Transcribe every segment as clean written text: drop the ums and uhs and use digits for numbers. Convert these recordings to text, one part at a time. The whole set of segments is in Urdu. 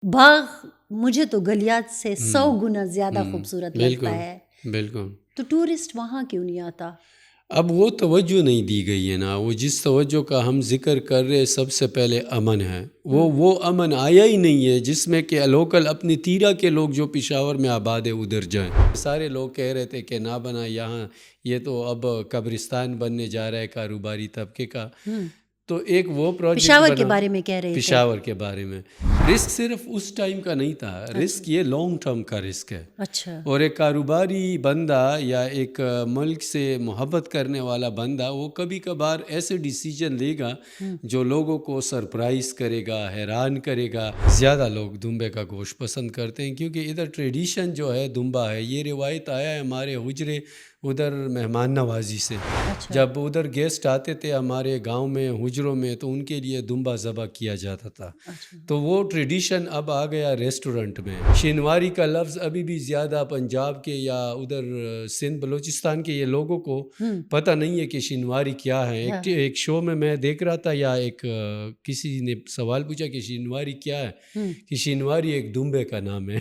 باغ مجھے تو گلیات سے 100 گنا زیادہ خوبصورت لگتا ہے. بالکل. تو ٹورسٹ وہاں کیوں نہیں آتا؟ اب وہ توجہ نہیں دی گئی ہے نا. وہ جس توجہ کا ہم ذکر کر رہے سب سے پہلے امن ہے، وہ امن آیا ہی نہیں ہے جس میں کہ لوکل اپنی تیرہ کے لوگ جو پشاور میں آباد ہے ادھر جائیں. سارے لوگ کہہ رہے تھے کہ نہ بنا یہاں، یہ تو اب قبرستان بننے جا رہا ہے کاروباری طبقے کا. تو ایک وہ پروجیکٹ پشاور کے بارے میں کہہ رہے تھے. پشاور کے بارے میں رسک صرف اس ٹائم کا نہیں تھا، رسک یہ لانگ ٹرم کا رسک ہے. اچھا. اور ایک کاروباری بندہ یا ایک ملک سے محبت کرنے والا بندہ وہ کبھی کبھار ایسے ڈیسیجن لے گا جو لوگوں کو سرپرائز کرے گا، حیران کرے گا. زیادہ لوگ دمبے کا گوشت پسند کرتے ہیں کیونکہ ادھر ٹریڈیشن جو ہے دمبا ہے. یہ روایت آیا ہے ہمارے حجرے ادھر مہمان نوازی سے. جب ادھر گیسٹ آتے تھے ہمارے گاؤں میں حجروں میں تو ان کے لیے دمبا ذبح کیا جاتا تھا. تو وہ ٹریڈیشن اب آ گیا ریسٹورنٹ میں. شینواری کا لفظ ابھی بھی زیادہ پنجاب کے یا ادھر سندھ بلوچستان کے یہ لوگوں کو پتہ نہیں ہے کہ شینواری کیا ہے. ایک شو میں دیکھ رہا تھا یا ایک کسی نے سوال پوچھا کہ شینواری کیا ہے، کہ شینواری ایک دمبے کا نام ہے.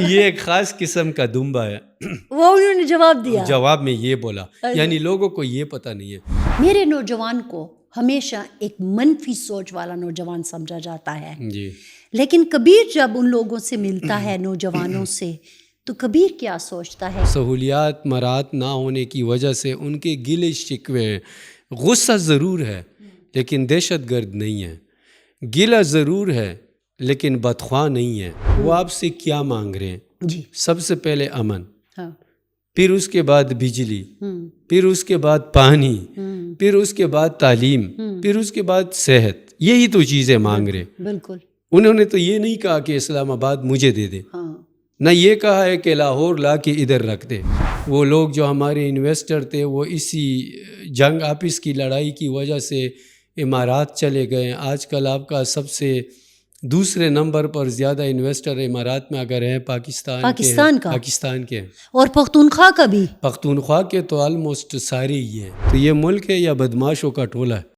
یہ ایک خاص قسم کا دمبا ہے. وہ انہوں نے جواب دیا، جواب میں یہ بولا. یعنی لوگوں کو یہ پتہ نہیں ہے. میرے نوجوان کو ہمیشہ ایک منفی سوچ والا نوجوان سمجھا جاتا ہے جی. لیکن کبیر جب ان لوگوں سے ملتا ہے نوجوانوں سے تو کبیر کیا سوچتا ہے؟ سہولیات مراعات نہ ہونے کی وجہ سے ان کے گلے شکوے ہیں. غصہ ضرور ہے لیکن دہشت گرد نہیں ہے. گلہ ضرور ہے لیکن بدخواہ نہیں ہے. وہ آپ سے کیا مانگ رہے ہیں؟ جی. سب سے پہلے امن، پھر اس کے بعد بجلی، پھر اس کے بعد پانی، پھر اس کے بعد تعلیم، پھر اس کے بعد صحت. یہی تو چیزیں مانگ رہے. بالکل. انہوں نے تو یہ نہیں کہا کہ اسلام آباد مجھے دے دے، نہ یہ کہا ہے کہ لاہور لا کے ادھر رکھ دے. وہ لوگ جو ہمارے انویسٹر تھے وہ اسی جنگ آپس کی لڑائی کی وجہ سے امارات چلے گئے. آج کل آپ کا سب سے دوسرے نمبر پر زیادہ انویسٹر امارات میں اگر ہیں پاکستان کے اور پختونخوا کا بھی. پختونخوا کے تو آلموسٹ سارے ہی ہیں. تو یہ ملک ہے یا بدماشوں کا ٹولہ ہے؟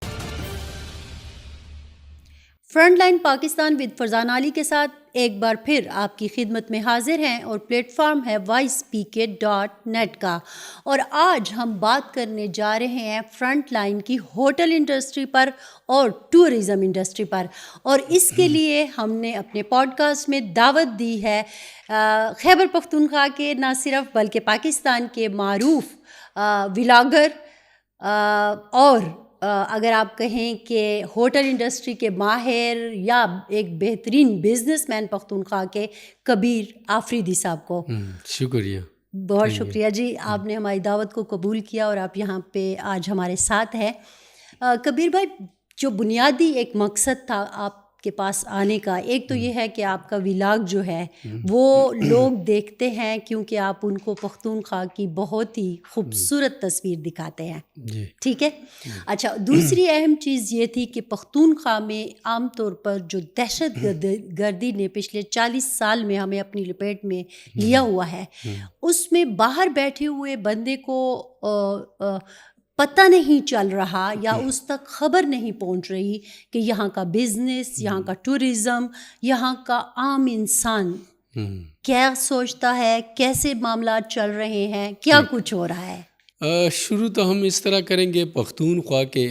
Front line Pakistan with Farzan Ali کے ساتھ ایک بار پھر آپ کی خدمت میں حاضر ہیں اور پلیٹ فارم ہے voicepk.net کا. اور آج ہم بات کرنے جا رہے ہیں فرنٹ لائن کی ہوٹل انڈسٹری پر اور ٹورزم انڈسٹری پر. اور اس کے لیے ہم نے اپنے پوڈ کاسٹ میں دعوت دی ہے خیبر پختونخوا کے نہ صرف بلکہ پاکستان کے معروف ولاگر اور اگر آپ کہیں کہ ہوٹل انڈسٹری کے ماہر یا ایک بہترین بزنس مین پختونخوا کے کبیر آفریدی صاحب کو. شکریہ، بہت شکریہ جی، آپ نے ہماری دعوت کو قبول کیا اور آپ یہاں پہ آج ہمارے ساتھ ہیں. کبیر بھائی، جو بنیادی ایک مقصد تھا آپ کے پاس آنے کا، ایک تو یہ ہے کہ آپ کا ولاگ جو ہے وہ لوگ دیکھتے ہیں کیونکہ آپ ان کو پختونخوا کی بہت ہی خوبصورت تصویر دکھاتے ہیں. ٹھیک ہے. اچھا، دوسری اہم چیز یہ تھی کہ پختونخوا میں عام طور پر جو دہشت گردی نے پچھلے 40 سال میں ہمیں اپنی لپیٹ میں لیا ہوا ہے، اس میں باہر بیٹھے ہوئے بندے کو پتہ نہیں چل رہا یا اس تک خبر نہیں پہنچ رہی کہ یہاں کا بزنس، یہاں کا ٹورزم، یہاں کا عام انسان کیا سوچتا ہے، کیسے معاملات چل رہے ہیں، کیا کچھ ہو رہا ہے. شروع تو ہم اس طرح کریں گے، پختونخوا کے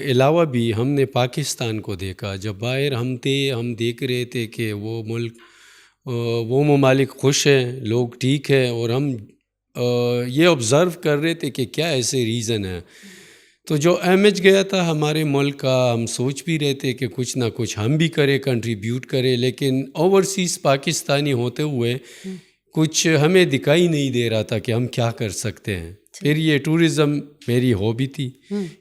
علاوہ بھی ہم نے پاکستان کو دیکھا. جب باہر ہم تھے، ہم دیکھ رہے تھے کہ وہ ملک، وہ ممالک خوش ہیں، لوگ ٹھیک ہیں، اور ہم یہ آبزرو کر رہے تھے کہ کیا ایسے ریزن ہے. تو جو امیج گیا تھا ہمارے ملک کا، ہم سوچ بھی رہے تھے کہ کچھ نہ کچھ ہم بھی کریں، کنٹریبیوٹ کریں، لیکن اوورسیز پاکستانی ہوتے ہوئے کچھ ہمیں دکھائی نہیں دے رہا تھا کہ ہم کیا کر سکتے ہیں. پھر یہ ٹورزم میری ہابی تھی،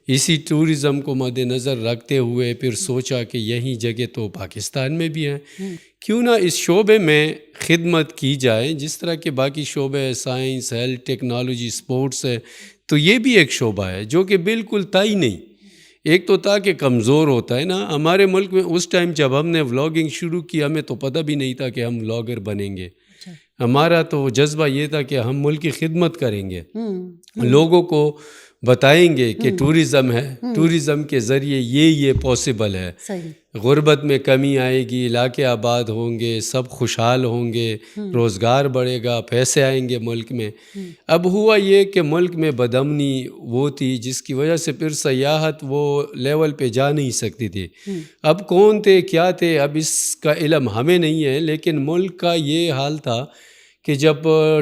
اسی ٹورزم کو مد نظر رکھتے ہوئے پھر سوچا کہ یہی جگہ تو پاکستان میں بھی ہیں، کیوں نہ اس شعبے میں خدمت کی جائے. جس طرح کے باقی شعبے سائنس، ہیلتھ، ٹیکنالوجی، سپورٹس ہے، تو یہ بھی ایک شعبہ ہے جو کہ بالکل تھا ہی نہیں. ایک تو تھا کہ کمزور ہوتا ہے نا. ہمارے ملک میں اس ٹائم جب ہم نے ولاگنگ شروع کی، ہمیں تو پتہ بھی نہیں تھا کہ ہم ولاگر بنیں گے. ہمارا تو جذبہ یہ تھا کہ ہم ملک کی خدمت کریں گے، لوگوں کو بتائیں گے کہ ٹورزم ہے، ٹورزم کے ذریعے یہ پاسبل ہے، صحیح، غربت میں کمی آئے گی، علاقے آباد ہوں گے، سب خوشحال ہوں گے، روزگار بڑھے گا، پیسے آئیں گے ملک میں۔ اب ہوا یہ کہ ملک میں بدامنی وہ تھی جس کی وجہ سے پھر سیاحت وہ لیول پہ جا نہیں سکتی تھی۔ اب کون تھے کیا تھے اب اس کا علم ہمیں نہیں ہے، لیکن ملک کا یہ حال تھا کہ جب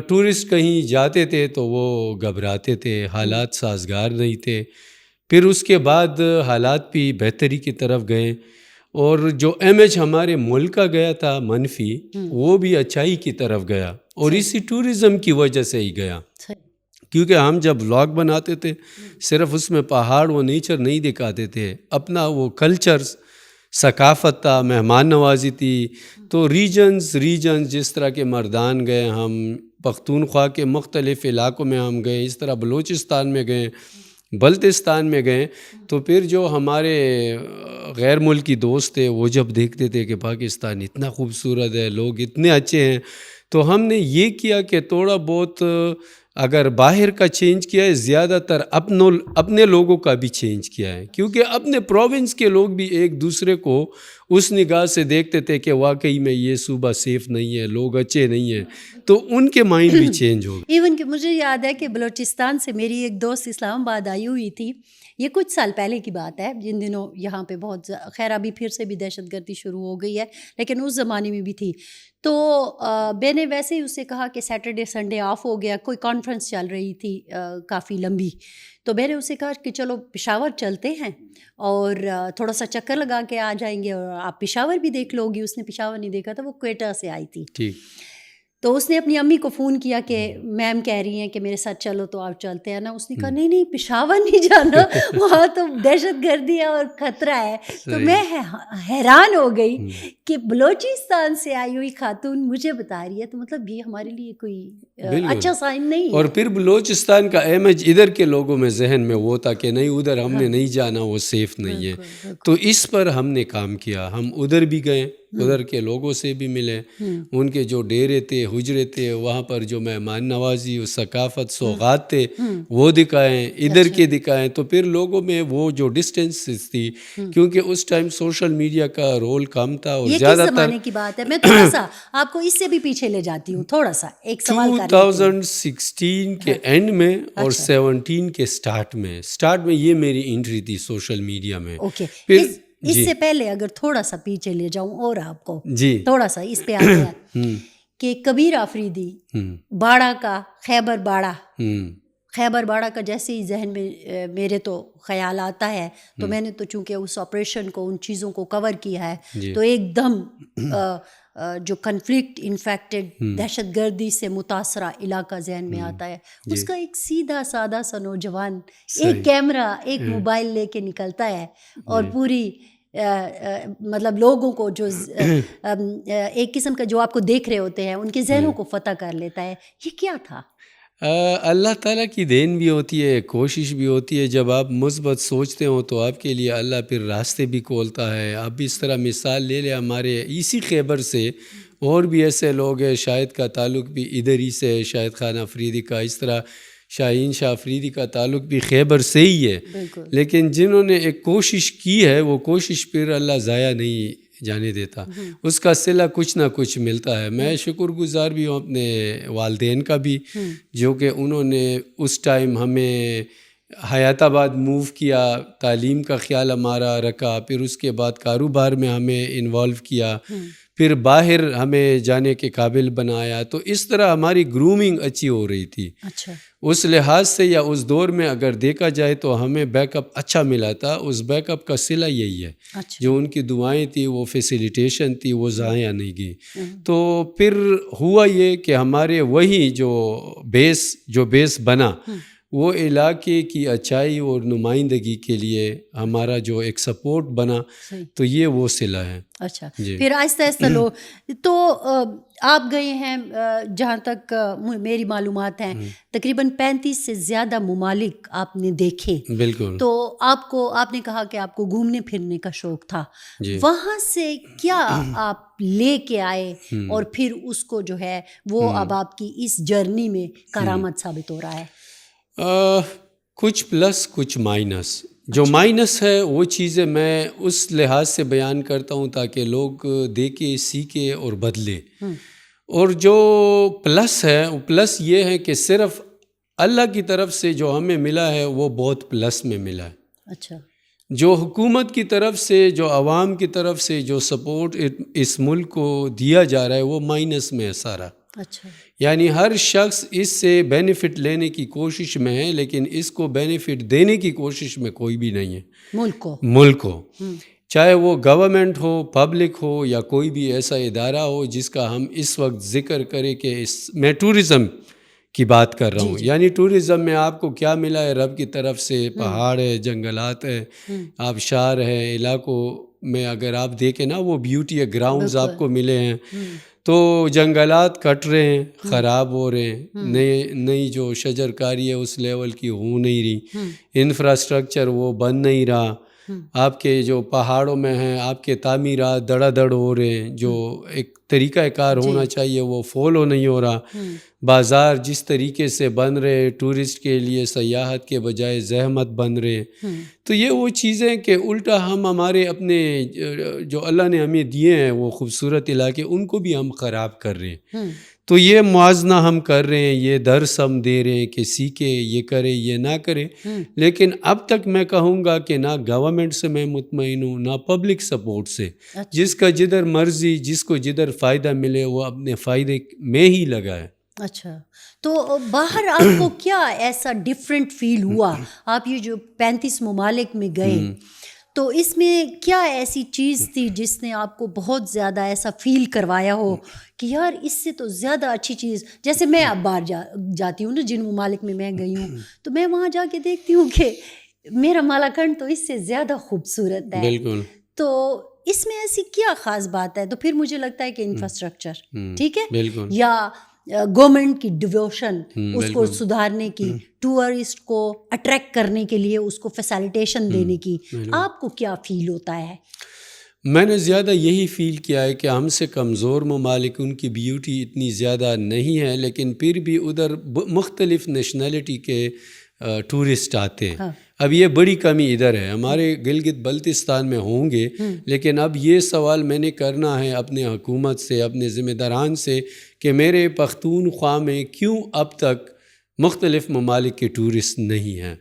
ٹورسٹ کہیں جاتے تھے تو وہ گھبراتے تھے، حالات سازگار نہیں تھے۔ پھر اس کے بعد حالات بھی بہتری کی طرف گئے، اور جو امیج ہمارے ملک کا گیا تھا منفی، وہ بھی اچھائی کی طرف گیا، اور اسی ٹورزم کی وجہ سے ہی گیا۔ کیونکہ ہم جب ولاگ بناتے تھے صرف اس میں پہاڑ و نیچر نہیں دکھاتے تھے، اپنا وہ کلچرز، ثقافت تھا، مہمان نوازی تھی۔ تو ریجنز جس طرح کے مردان گئے، ہم پختونخوا کے مختلف علاقوں میں ہم گئے، اس طرح بلوچستان میں گئے، بلتستان میں گئے، تو پھر جو ہمارے غیر ملکی دوست تھے وہ جب دیکھتے تھے کہ پاکستان اتنا خوبصورت ہے، لوگ اتنے اچھے ہیں، تو ہم نے یہ کیا کہ تھوڑا بہت اگر باہر کا چینج کیا ہے، زیادہ تر اپنے لوگوں کا بھی چینج کیا ہے، کیونکہ اپنے پروونس کے لوگ بھی ایک دوسرے کو اس نگاہ سے دیکھتے تھے کہ واقعی میں یہ صوبہ سیف نہیں ہے، لوگ اچھے نہیں ہیں، تو ان کے مائنڈ بھی چینج ہو گئے۔ ایون کہ مجھے یاد ہے کہ بلوچستان سے میری ایک دوست اسلام آباد آئی ہوئی تھی، یہ کچھ سال پہلے کی بات ہے، جن دنوں یہاں پہ بہت خیر ابھی پھر سے بھی دہشت گردی شروع ہو گئی ہے، لیکن اس زمانے میں بھی تھی۔ تو میں نے ویسے ہی اس سے کہا کہ سیٹرڈے سنڈے آف ہو گیا، کوئی کانفرنس چل رہی تھی کافی لمبی، تو میں نے اسے کہا کہ چلو پشاور چلتے ہیں اور تھوڑا سا چکر لگا کے آ جائیں گے، اور آپ پشاور بھی دیکھ لو گی۔ اس نے پشاور نہیں دیکھا تھا، وہ کوئٹہ سے آئی تھی۔ ٹھیک، تو اس نے اپنی امی کو فون کیا کہ میم کہہ رہی ہیں کہ میرے ساتھ چلو، تو آپ چلتے ہیں نا۔ اس نے کہا نہیں پشاور نہیں جانا، وہاں تو دہشت گردی ہے اور خطرہ ہے۔ تو میں حیران ہو گئی کہ بلوچستان سے آئی ہوئی خاتون مجھے بتا رہی ہے، تو مطلب یہ ہمارے لیے کوئی اچھا سائن نہیں ہے۔ اور پھر بلوچستان کا امیج ادھر کے لوگوں میں ذہن میں وہ تھا کہ نہیں، ادھر ہم نے نہیں جانا، وہ سیف نہیں ہے۔ تو اس پر ہم نے کام کیا، ہم ادھر بھی گئے، ادھر کے لوگوں سے بھی ملے، ان کے جو ڈیرے تھے، حجرے تھے، وہاں پر جو مہمان نوازی، ثقافت، سوغات تھے، وہ دکھائیں، ادھر کے دکھائیں۔ تو پھر لوگوں میں وہ جو ڈسٹینس تھی، کیونکہ اس ٹائم سوشل میڈیا کا رول کم تھا، اور زیادہ تر زمانے کی بات ہے۔ میں تھوڑا سا آپ کو اس سے بھی پیچھے لے جاتی ہوں، تھوڑا سا ایک سوال کر 2016 کے اینڈ میں اور 17 کے سٹارٹ میں یہ میری انٹری تھی سوشل میڈیا میں۔ اوکے، اس سے پہلے اگر تھوڑا سا پیچھے لے جاؤں اور آپ کو تھوڑا سا اس پہ آ گیا کہ کبیر آفریدی باڑہ کا خیبر باڑہ کا جیسے ہی ذہن میں میرے تو خیال آتا ہے، تو میں نے تو چونکہ اس آپریشن کو، ان چیزوں کو کور کیا ہے، تو ایک دم جو کنفلکٹ انفیکٹڈ دہشت گردی سے متاثرہ علاقہ ذہن میں آتا ہے۔ اس کا ایک سیدھا سادہ سا نوجوان ایک کیمرہ، ایک موبائل لے کے نکلتا ہے، اور پوری مطلب لوگوں کو جو ایک قسم کا جو آپ کو دیکھ رہے ہوتے ہیں، ان کے ذہنوں کو فتح کر لیتا ہے۔ یہ کیا تھا؟ اللہ تعالیٰ کی دین بھی ہوتی ہے، کوشش بھی ہوتی ہے۔ جب آپ مثبت سوچتے ہو تو آپ کے لیے اللہ پھر راستے بھی کھولتا ہے۔ آپ بھی اس طرح مثال لے لیں، ہمارے اسی خیبر سے اور بھی ایسے لوگ ہیں، شاہد کا تعلق بھی ادھر ہی سے ہے، شاہد خان افریدی کا، اس طرح شاہین شاہ افریدی کا تعلق بھی خیبر سے ہی ہے، لیکن جنہوں نے ایک کوشش کی ہے، وہ کوشش پھر اللہ ضائع نہیں جانے دیتا، اس کا صلہ کچھ نہ کچھ ملتا ہے۔ میں شکر گزار بھی ہوں اپنے والدین کا بھی، جو کہ انہوں نے اس ٹائم ہمیں حیات آباد موو کیا، تعلیم کا خیال ہمارا رکھا، پھر اس کے بعد کاروبار میں ہمیں انوالو کیا، پھر باہر ہمیں جانے کے قابل بنایا۔ تو اس طرح ہماری گرومنگ اچھی ہو رہی تھی۔ اس لحاظ سے یا اس دور میں اگر دیکھا جائے تو ہمیں بیک اپ اچھا ملا تھا۔ اس بیک اپ کا صلہ یہی ہے، جو ان کی دعائیں تھی، وہ فیسیلیٹیشن تھی، وہ ضائع نہیں گئی۔ تو پھر ہوا یہ کہ ہمارے وہی جو بیس بنا، وہ علاقے کی اچھائی اور نمائندگی کے لیے ہمارا جو ایک سپورٹ بنا، تو یہ وہ صلہ ہے۔ اچھا، پھر آہستہ آہستہ لو تو آپ گئے ہیں، جہاں تک میری معلومات ہیں، تقریباً 35 سے زیادہ ممالک آپ نے دیکھے۔ بالکل۔ تو آپ نے کہا کہ آپ کو گھومنے پھرنے کا شوق تھا، وہاں سے کیا آپ لے کے آئے اور پھر اس کو جو ہے وہ اب آپ کی اس جرنی میں کارآمد ثابت ہو رہا ہے؟ کچھ پلس کچھ مائنس. جو مائنس ہے وہ چیزیں میں اس لحاظ سے بیان کرتا ہوں تاکہ لوگ دیکھے سیکھے اور بدلے. اور جو پلس ہے وہ پلس یہ ہے کہ صرف اللہ کی طرف سے جو ہمیں ملا ہے وہ بہت پلس میں ملا ہے. اچھا. جو حکومت کی طرف سے جو عوام کی طرف سے جو سپورٹ اس ملک کو دیا جا رہا ہے وہ مائنس میں ہے سارا. اچھا. یعنی ہر شخص اس سے بینیفٹ لینے کی کوشش میں ہے لیکن اس کو بینیفٹ دینے کی کوشش میں کوئی بھی نہیں ہے ملک کو. چاہے وہ گورنمنٹ ہو، پبلک ہو یا کوئی بھی ایسا ادارہ ہو جس کا ہم اس وقت ذکر کریں کہ میں ٹورزم کی بات کر رہا ہوں. یعنی ٹورزم میں آپ کو کیا ملا ہے رب کی طرف سے؟ پہاڑ ہے، جنگلات ہے، آبشار ہے. علاقوں میں اگر آپ دیکھیں نا وہ بیوٹی ہے، گراؤنڈز آپ کو ملے ہیں. تو جنگلات کٹ رہے ہیں، خراب ہو رہے ہیں، نئی جو شجر کاری ہے اس لیول کی ہو نہیں رہی، انفراسٹرکچر وہ بن نہیں رہا. آپ کے جو پہاڑوں میں ہیں آپ کے تعمیرات دڑا دڑ ہو رہے ہیں، جو ایک طریقہ کار ہونا چاہیے وہ فالو نہیں ہو رہا. بازار جس طریقے سے بن رہے ٹورسٹ کے لیے سیاحت کے بجائے زحمت بن رہے. تو یہ وہ چیزیں کہ الٹا ہم ہمارے اپنے جو اللہ نے ہمیں دیے ہیں وہ خوبصورت علاقے ان کو بھی ہم خراب کر رہے ہیں. تو یہ موازنہ ہم کر رہے ہیں، یہ درس ہم دے رہے ہیں کہ سیکھے، یہ کرے یہ نہ کرے. لیکن اب تک میں کہوں گا کہ نہ گورنمنٹ سے میں مطمئن ہوں نہ پبلک سپورٹ سے. جس کا جدھر مرضی، جس کو جدھر فائدہ ملے وہ اپنے فائدے میں ہی لگائے. اچھا. تو باہر آپ کو کیا ایسا ڈفرینٹ فیل ہوا؟ آپ یہ جو 35 ممالک میں گئے تو اس میں کیا ایسی چیز تھی جس نے آپ کو بہت زیادہ ایسا فیل کروایا ہو کہ یار اس سے تو زیادہ اچھی چیز؟ جیسے میں اب باہر جاتی ہوں نا، جن ممالک میں میں گئی ہوں تو میں وہاں جا کے دیکھتی ہوں کہ میرا مالاکنڈ تو اس سے زیادہ خوبصورت ہے. بالکل. تو اس میں ایسی کیا خاص بات ہے؟ تو پھر مجھے لگتا ہے کہ انفراسٹرکچر ٹھیک ہے، بالکل، یا گورنمنٹ کی ڈیووشن اس کو سدھارنے کی، ٹورسٹ کو اٹریکٹ کرنے کے لیے اس کو فیسیلیٹیشن دینے کی. آپ کو کیا فیل ہوتا ہے؟ میں نے زیادہ یہی فیل کیا ہے کہ ہم سے کمزور ممالک ان کی بیوٹی اتنی زیادہ نہیں ہے لیکن پھر بھی ادھر مختلف نیشنلٹی کے ٹورسٹ آتے ہیں. اب یہ بڑی کمی ادھر ہے، ہمارے گلگت بلتستان میں ہوں گے لیکن اب یہ سوال میں نے کرنا ہے اپنے حکومت سے، اپنے ذمہ داران سے کہ میرے پختونخوا میں کیوں اب تک مختلف ممالک کے ٹورسٹ نہیں ہیں.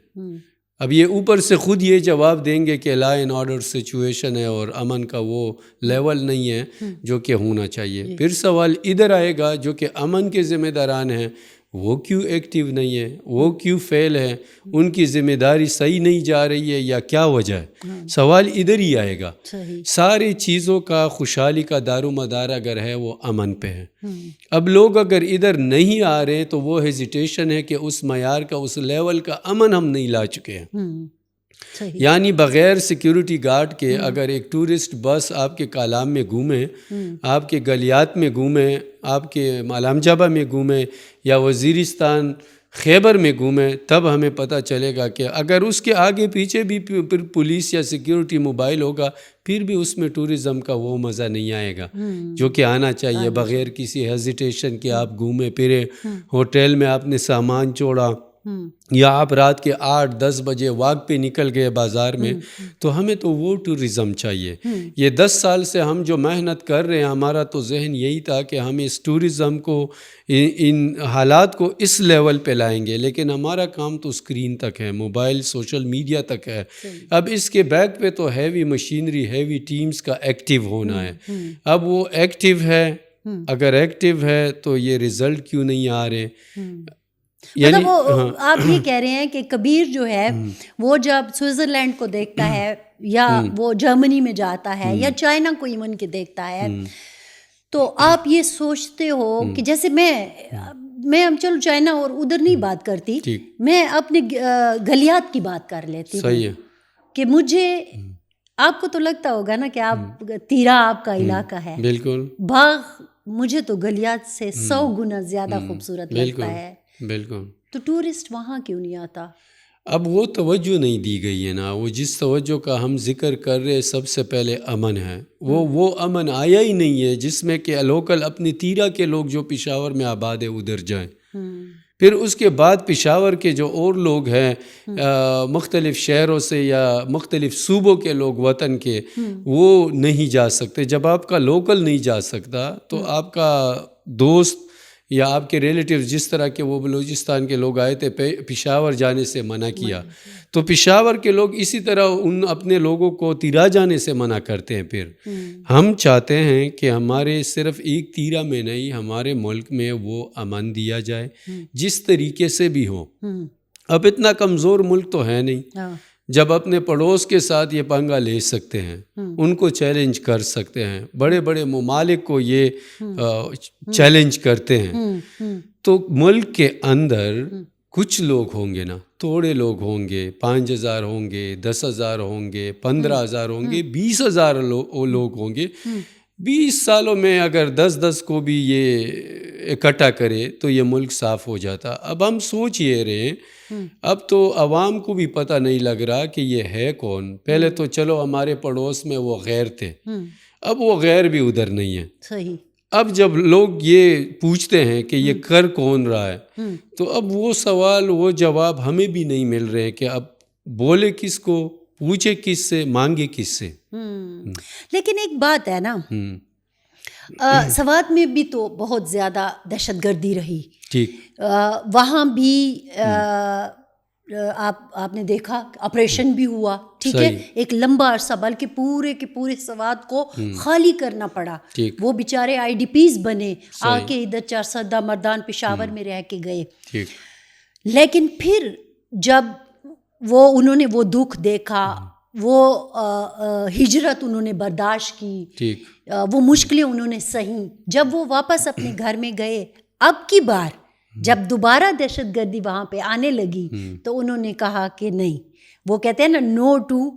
اب یہ اوپر سے خود یہ جواب دیں گے کہ لا اینڈ آرڈر سچویشن ہے اور امن کا وہ لیول نہیں ہے جو کہ ہونا چاہیے. پھر سوال ادھر آئے گا جو کہ امن کے ذمہ داران ہیں وہ کیوں ایکٹیو نہیں ہے، وہ کیوں فیل ہے، ان کی ذمہ داری صحیح نہیں جا رہی ہے یا کیا وجہ ہے؟ سوال ادھر ہی آئے گا. ساری چیزوں کا خوشحالی کا دار و مدار اگر ہے وہ امن پہ ہے. اب لوگ اگر ادھر نہیں آ رہے تو وہ ہیزیٹیشن ہے کہ اس معیار کا، اس لیول کا امن ہم نہیں لا چکے ہیں. یعنی بغیر سیکیورٹی گارڈ کے اگر ایک ٹورسٹ بس آپ کے کالام میں گھومے، آپ کے گلیات میں گھومے، آپ کے مالام جابہ میں گھومے یا وزیرستان خیبر میں گھومے، تب ہمیں پتہ چلے گا کہ اگر اس کے آگے پیچھے بھی پھر پولیس یا سیکیورٹی موبائل ہوگا پھر بھی اس میں ٹورزم کا وہ مزہ نہیں آئے گا جو کہ آنا چاہیے. بغیر کسی ہیزیٹیشن کے آپ گھومے پھرے، ہوٹل میں آپ نے سامان چھوڑا یا آپ رات کے 8-10 بجے واک پہ نکل گئے بازار میں، تو ہمیں تو وہ ٹورزم چاہیے. یہ 10 سال سے ہم جو محنت کر رہے ہیں ہمارا تو ذہن یہی تھا کہ ہم اس ٹورزم کو، ان حالات کو اس لیول پہ لائیں گے، لیکن ہمارا کام تو اسکرین تک ہے، موبائل سوشل میڈیا تک ہے. اب اس کے بیک پہ تو ہیوی مشینری، ہیوی ٹیمز کا ایکٹیو ہونا ہے. اب وہ ایکٹیو ہے، اگر ایکٹیو ہے تو یہ رزلٹ کیوں نہیں آ رہے؟ مطلب وہ آپ یہ کہہ رہے ہیں کہ کبیر جو ہے وہ جب سوئٹزرلینڈ کو دیکھتا ہے یا وہ جرمنی میں جاتا ہے یا چائنا کو ایون کے دیکھتا ہے تو آپ یہ سوچتے ہو کہ جیسے میں چلو چائنا اور ادھر نہیں بات کرتی، میں اپنے گلیات کی بات کر لیتی ہوں کہ مجھے، آپ کو تو لگتا ہوگا نا کہ آپ تیرا آپ کا علاقہ ہے، بالکل باغ مجھے تو گلیات سے 100 گنا زیادہ خوبصورت لگتا ہے. بالکل. تو ٹورسٹ وہاں کیوں نہیں آتا؟ اب وہ توجہ نہیں دی گئی ہے نا. وہ جس توجہ کا ہم ذکر کر رہے سب سے پہلے امن ہے، وہ امن آیا ہی نہیں ہے جس میں کہ لوکل اپنی تیرا کے لوگ جو پشاور میں آباد ہے ادھر جائیں. پھر اس کے بعد پشاور کے جو اور لوگ ہیں مختلف شہروں سے یا مختلف صوبوں کے لوگ وطن کے، وہ نہیں جا سکتے. جب آپ کا لوکل نہیں جا سکتا تو آپ کا دوست یا آپ کے ریلیٹیو جس طرح کے وہ بلوچستان کے لوگ آئے تھے پشاور جانے سے منع کیا، تو پشاور کے لوگ اسی طرح ان اپنے لوگوں کو تیرا جانے سے منع کرتے ہیں. پھر ہم چاہتے ہیں کہ ہمارے صرف ایک تیرا میں نہیں، ہمارے ملک میں وہ امن دیا جائے جس طریقے سے بھی ہو. اب اتنا کمزور ملک تو ہے نہیں جب اپنے پڑوس کے ساتھ یہ پنگا لے سکتے ہیں، ان کو چیلنج کر سکتے ہیں، بڑے بڑے ممالک کو یہ چیلنج کرتے ہیں. تو ملک کے اندر کچھ لوگ ہوں گے نا، تھوڑے لوگ ہوں گے، 5,000 ہوں گے، 10,000 ہوں گے، 15,000 ہوں گے، 20,000 لوگ ہوں گے. 20 سالوں میں اگر 10 کو بھی یہ اکٹھا کرے تو یہ ملک صاف ہو جاتا. اب ہم سوچ یہ رہے ہیں، اب تو عوام کو بھی پتہ نہیں لگ رہا کہ یہ ہے کون. پہلے تو چلو ہمارے پڑوس میں وہ غیر تھے، اب وہ غیر بھی ادھر نہیں ہے. صحیح. اب جب لوگ یہ پوچھتے ہیں کہ یہ کر کون رہا ہے، تو اب وہ سوال وہ جواب ہمیں بھی نہیں مل رہے ہیں کہ اب بولے کس کو، پوچھے کس سے، مانگے کس سے. لیکن ایک بات ہے نا، سوات میں بھی تو بہت زیادہ دہشت گردی رہی. ٹھیک. وہاں بھی آپ نے دیکھا آپریشن بھی ہوا، ٹھیک ہے، ایک لمبا عرصہ، بلکہ پورے کے پورے سوات کو خالی کرنا پڑا. وہ بیچارے IDPs بنے، آ کے ادھر 410 مردان پشاور میں رہ کے گئے. لیکن پھر جب انہوں نے وہ دکھ دیکھا، وہ ہجرت انہوں نے برداشت کی، وہ مشکلیں انہوں نے سہیں، جب وہ واپس اپنے گھر میں گئے، اب کی بار جب دوبارہ دہشت گردی وہاں پہ آنے لگی تو انہوں نے کہا کہ نہیں، وہ کہتے ہیں نا نو ٹو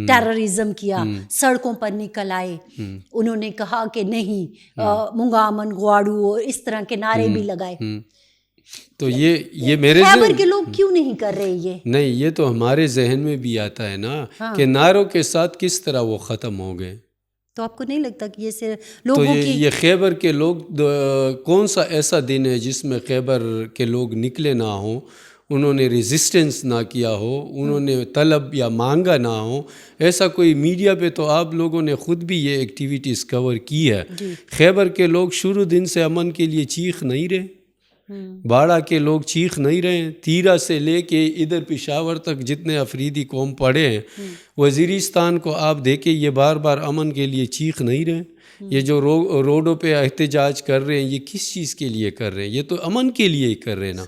ٹیررزم کیا، سڑکوں پر نکل آئے. انہوں نے کہا کہ نہیں، منگا امن گواڑو، اس طرح کے نعرے بھی لگائے. تو یہ میرے خیبر کے لوگ کیوں نہیں کر رہے یہ؟ نہیں، یہ تو ہمارے ذہن میں بھی آتا ہے نا کہ نعروں کے ساتھ کس طرح وہ ختم ہو گئے. تو آپ کو نہیں لگتا کہ یہ صرف لوگوں تو یہ خیبر کے لوگ، کون سا ایسا دن ہے جس میں خیبر کے لوگ نکلے نہ ہوں، انہوں نے ریزسٹنس نہ کیا ہو، انہوں نے طلب یا مانگا نہ ہو؟ ایسا کوئی میڈیا پہ تو آپ لوگوں نے خود بھی یہ ایکٹیویٹیز کور کی ہے. خیبر کے لوگ شروع دن سے امن کے لیے چیخ نہیں رہے، باڑہ کے لوگ چیخ نہیں رہے ہیں، تیرا سے لے کے ادھر پشاور تک جتنے افریدی قوم پڑے ہیں، وزیرستان کو آپ دیکھیں، یہ بار بار امن کے لیے چیخ نہیں رہے. یہ جو روڈوں پہ احتجاج کر رہے ہیں، یہ کس چیز کے لیے کر رہے ہیں؟ یہ تو امن کے لیے ہی کر رہے ہیں نا.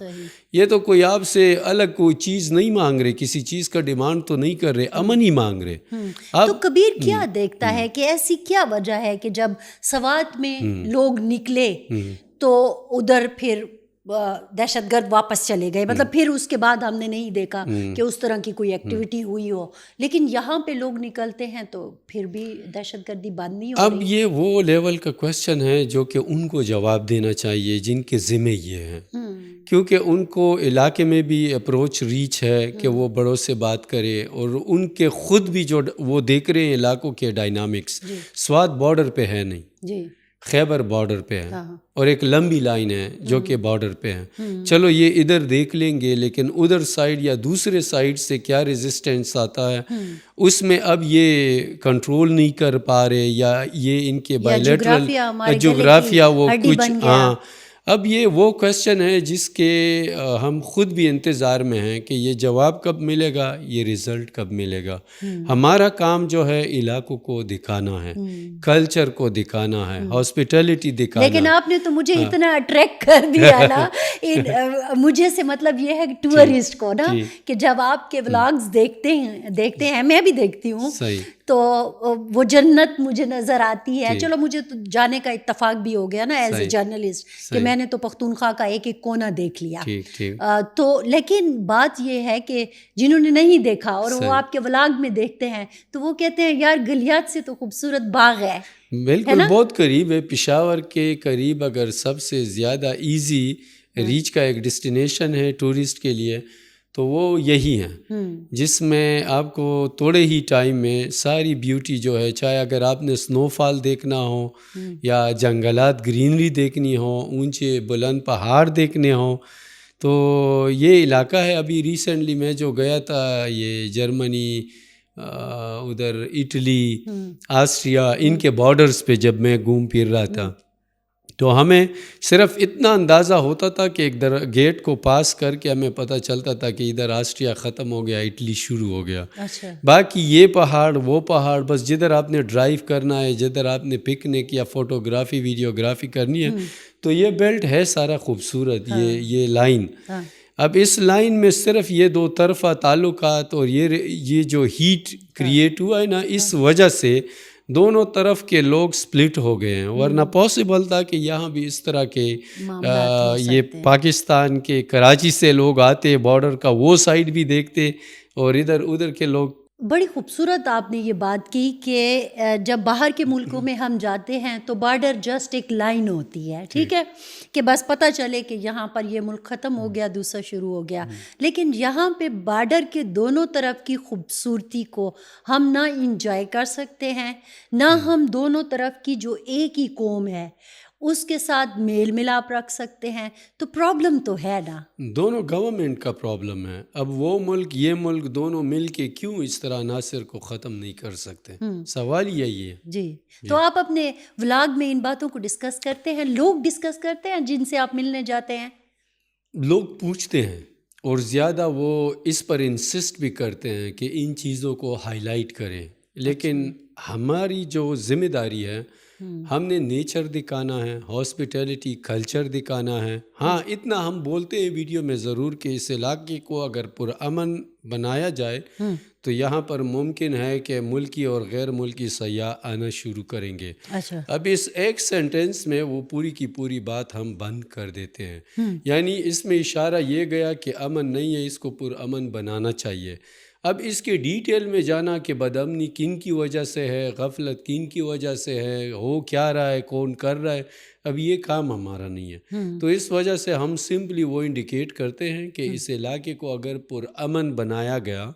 یہ تو کوئی آپ سے الگ کوئی چیز نہیں مانگ رہے، کسی چیز کا ڈیمانڈ تو نہیں کر رہے، امن ہی مانگ رہے. تو کبیر کیا دیکھتا ہے کہ ایسی کیا وجہ ہے کہ جب سوات میں لوگ نکلے تو ادھر پھر دہشت گرد واپس چلے گئے؟ مطلب پھر اس کے بعد ہم نے نہیں دیکھا کہ اس طرح کی کوئی ایکٹیویٹی ہوئی ہو، لیکن یہاں پہ لوگ نکلتے ہیں تو پھر بھی دہشت گردی بند نہیں ہو رہی. اب یہ وہ لیول کا کویسچن ہے جو کہ ان کو جواب دینا چاہیے جن کے ذمہ یہ ہیں، کیونکہ ان کو علاقے میں بھی اپروچ ریچ ہے کہ وہ بڑوں سے بات کرے، اور ان کے خود بھی جو وہ دیکھ رہے ہیں علاقوں کے ڈائنامکس. سوات بارڈر پہ ہے نہیں، خیبر بارڈر پہ ہے، اور ایک لمبی لائن ہے جو کہ بارڈر پہ ہے. چلو یہ ادھر دیکھ لیں گے، لیکن ادھر سائڈ یا دوسرے سائڈ سے کیا ریزسٹنس آتا ہے اس میں اب یہ کنٹرول نہیں کر پا رہے، یا یہ ان کے بائیلیٹرل جغرافیہ وہ کچھ. ہاں، اب یہ وہ کویسچن ہے جس کے ہم خود بھی انتظار میں ہیں کہ یہ جواب کب ملے گا، یہ رزلٹ کب ملے گا. ہمارا کام جو ہے علاقوں کو دکھانا ہے، کلچر کو دکھانا ہے، ہاسپٹیلٹی دکھانا. لیکن آپ نے تو مجھے اتنا اٹریکٹ کر دیا نا مجھے سے مطلب یہ ہے ٹورسٹ کو نا، کہ جب آپ کے ولاگز دیکھتے ہیں، میں بھی دیکھتی ہوں، تو وہ جنت مجھے نظر آتی ہے. چلو مجھے تو جانے کا اتفاق بھی ہو گیا نا ایز اے جرنلسٹ کہ میں نے تو پختونخوا کا ایک ایک کونا دیکھ لیا. تو لیکن بات یہ ہے کہ جنہوں نے نہیں دیکھا اور وہ آپ کے ولاگ میں دیکھتے ہیں تو وہ کہتے ہیں یار گلیات سے تو خوبصورت باغ ہے. بالکل بہت قریب ہے، پشاور کے قریب. اگر سب سے زیادہ ایزی ریچ کا ایک ڈیسٹینیشن ہے ٹورسٹ کے لیے تو وہ یہی ہیں، جس میں آپ کو تھوڑے ہی ٹائم میں ساری بیوٹی جو ہے، چاہے اگر آپ نے سنو فال دیکھنا ہو یا جنگلات گرینری دیکھنی ہو، اونچے بلند پہاڑ دیکھنے ہوں، تو یہ علاقہ ہے. ابھی ریسنٹلی میں جو گیا تھا یہ جرمنی ادھر اٹلی آسٹریا ان کے بارڈرز پہ جب میں گھوم پھر رہا تھا تو ہمیں صرف اتنا اندازہ ہوتا تھا کہ ایک گیٹ کو پاس کر کے ہمیں پتہ چلتا تھا کہ ادھر آسٹریا ختم ہو گیا اٹلی شروع ہو گیا. باقی یہ پہاڑ وہ پہاڑ بس جدھر آپ نے ڈرائیو کرنا ہے, جدھر آپ نے پکنک یا فوٹوگرافی ویڈیوگرافی کرنی ہے تو یہ بیلٹ ہے سارا خوبصورت. یہ لائن اب اس لائن میں صرف یہ دو طرفہ تعلقات اور یہ جو ہیٹ کریٹ ہوا ہے نا, اس وجہ سے دونوں طرف کے لوگ سپلٹ ہو گئے ہیں. ورنہ پاسبل تھا کہ یہاں بھی اس طرح کے یہ پاکستان کے کراچی سے لوگ آتے, بارڈر کا وہ سائڈ بھی دیکھتے اور ادھر کے لوگ. بڑی خوبصورت آپ نے یہ بات کی کہ جب باہر کے ملکوں میں ہم جاتے ہیں تو بارڈر جسٹ ایک لائن ہوتی ہے, ٹھیک ہے, کہ بس پتہ چلے کہ یہاں پر یہ ملک ختم ہو گیا دوسرا شروع ہو گیا. لیکن یہاں پہ بارڈر کے دونوں طرف کی خوبصورتی کو ہم نہ انجوائے کر سکتے ہیں, نہ ہم دونوں طرف کی جو ایک ہی قوم ہے اس کے ساتھ میل ملاپ رکھ سکتے ہیں. تو پرابلم تو ہے نا, دونوں گورنمنٹ کا پرابلم ہے. اب وہ ملک یہ ملک دونوں مل کے کیوں اس طرح عناصر کو ختم نہیں کر سکتے, سوال یہی ہے. جی, تو آپ اپنے ولاگ میں ان باتوں کو ڈسکس کرتے ہیں, لوگ ڈسکس کرتے ہیں جن سے آپ ملنے جاتے ہیں؟ لوگ پوچھتے ہیں اور زیادہ وہ اس پر انسسٹ بھی کرتے ہیں کہ ان چیزوں کو ہائی لائٹ کریں, لیکن ہماری جو ذمہ داری ہے ہم نے نیچر دکھانا ہے, ہاسپٹیلٹی کلچر دکھانا ہے. ہاں اتنا ہم بولتے ہیں ویڈیو میں ضرور کہ اس علاقے کو اگر پرامن بنایا جائے تو یہاں پر ممکن ہے کہ ملکی اور غیر ملکی سیاح آنا شروع کریں گے. اب اس ایک سینٹنس میں وہ پوری کی پوری بات ہم بند کر دیتے ہیں. یعنی اس میں اشارہ یہ گیا کہ امن نہیں ہے, اس کو پرامن بنانا چاہیے. اب اس کے ڈیٹیل میں جانا کہ بدامنی کن کی وجہ سے ہے, غفلت کن کی وجہ سے ہے, ہو کیا رہا ہے, کون کر رہا ہے, اب یہ کام ہمارا نہیں ہے. تو اس وجہ سے ہم سمپلی وہ انڈیکیٹ کرتے ہیں کہ اس علاقے کو اگر پرامن بنایا گیا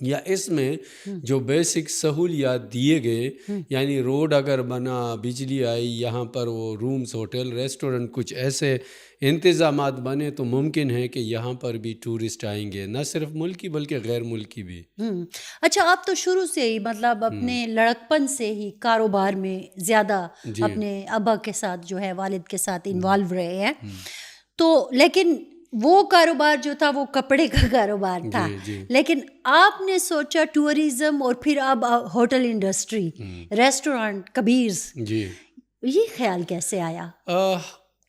یا اس میں جو بیسک سہولیات دیے گئے, یعنی روڈ اگر بنا, بجلی آئی, یہاں پر وہ رومز, ہوٹل, ریسٹورنٹ, کچھ ایسے انتظامات بنے تو ممکن ہے کہ یہاں پر بھی ٹورسٹ آئیں گے, نہ صرف ملکی بلکہ غیر ملکی بھی. اچھا, آپ تو شروع سے ہی مطلب اپنے لڑکپن سے ہی کاروبار میں زیادہ اپنے ابا کے ساتھ جو ہے والد کے ساتھ انوالو رہے ہیں, تو لیکن وہ کاروبار جو تھا وہ کپڑے کا کاروبار تھا, لیکن آپ نے سوچا ٹورزم اور پھر اب ہوٹل انڈسٹری, ریسٹورانٹ, کبیرز, یہ خیال کیسے آیا؟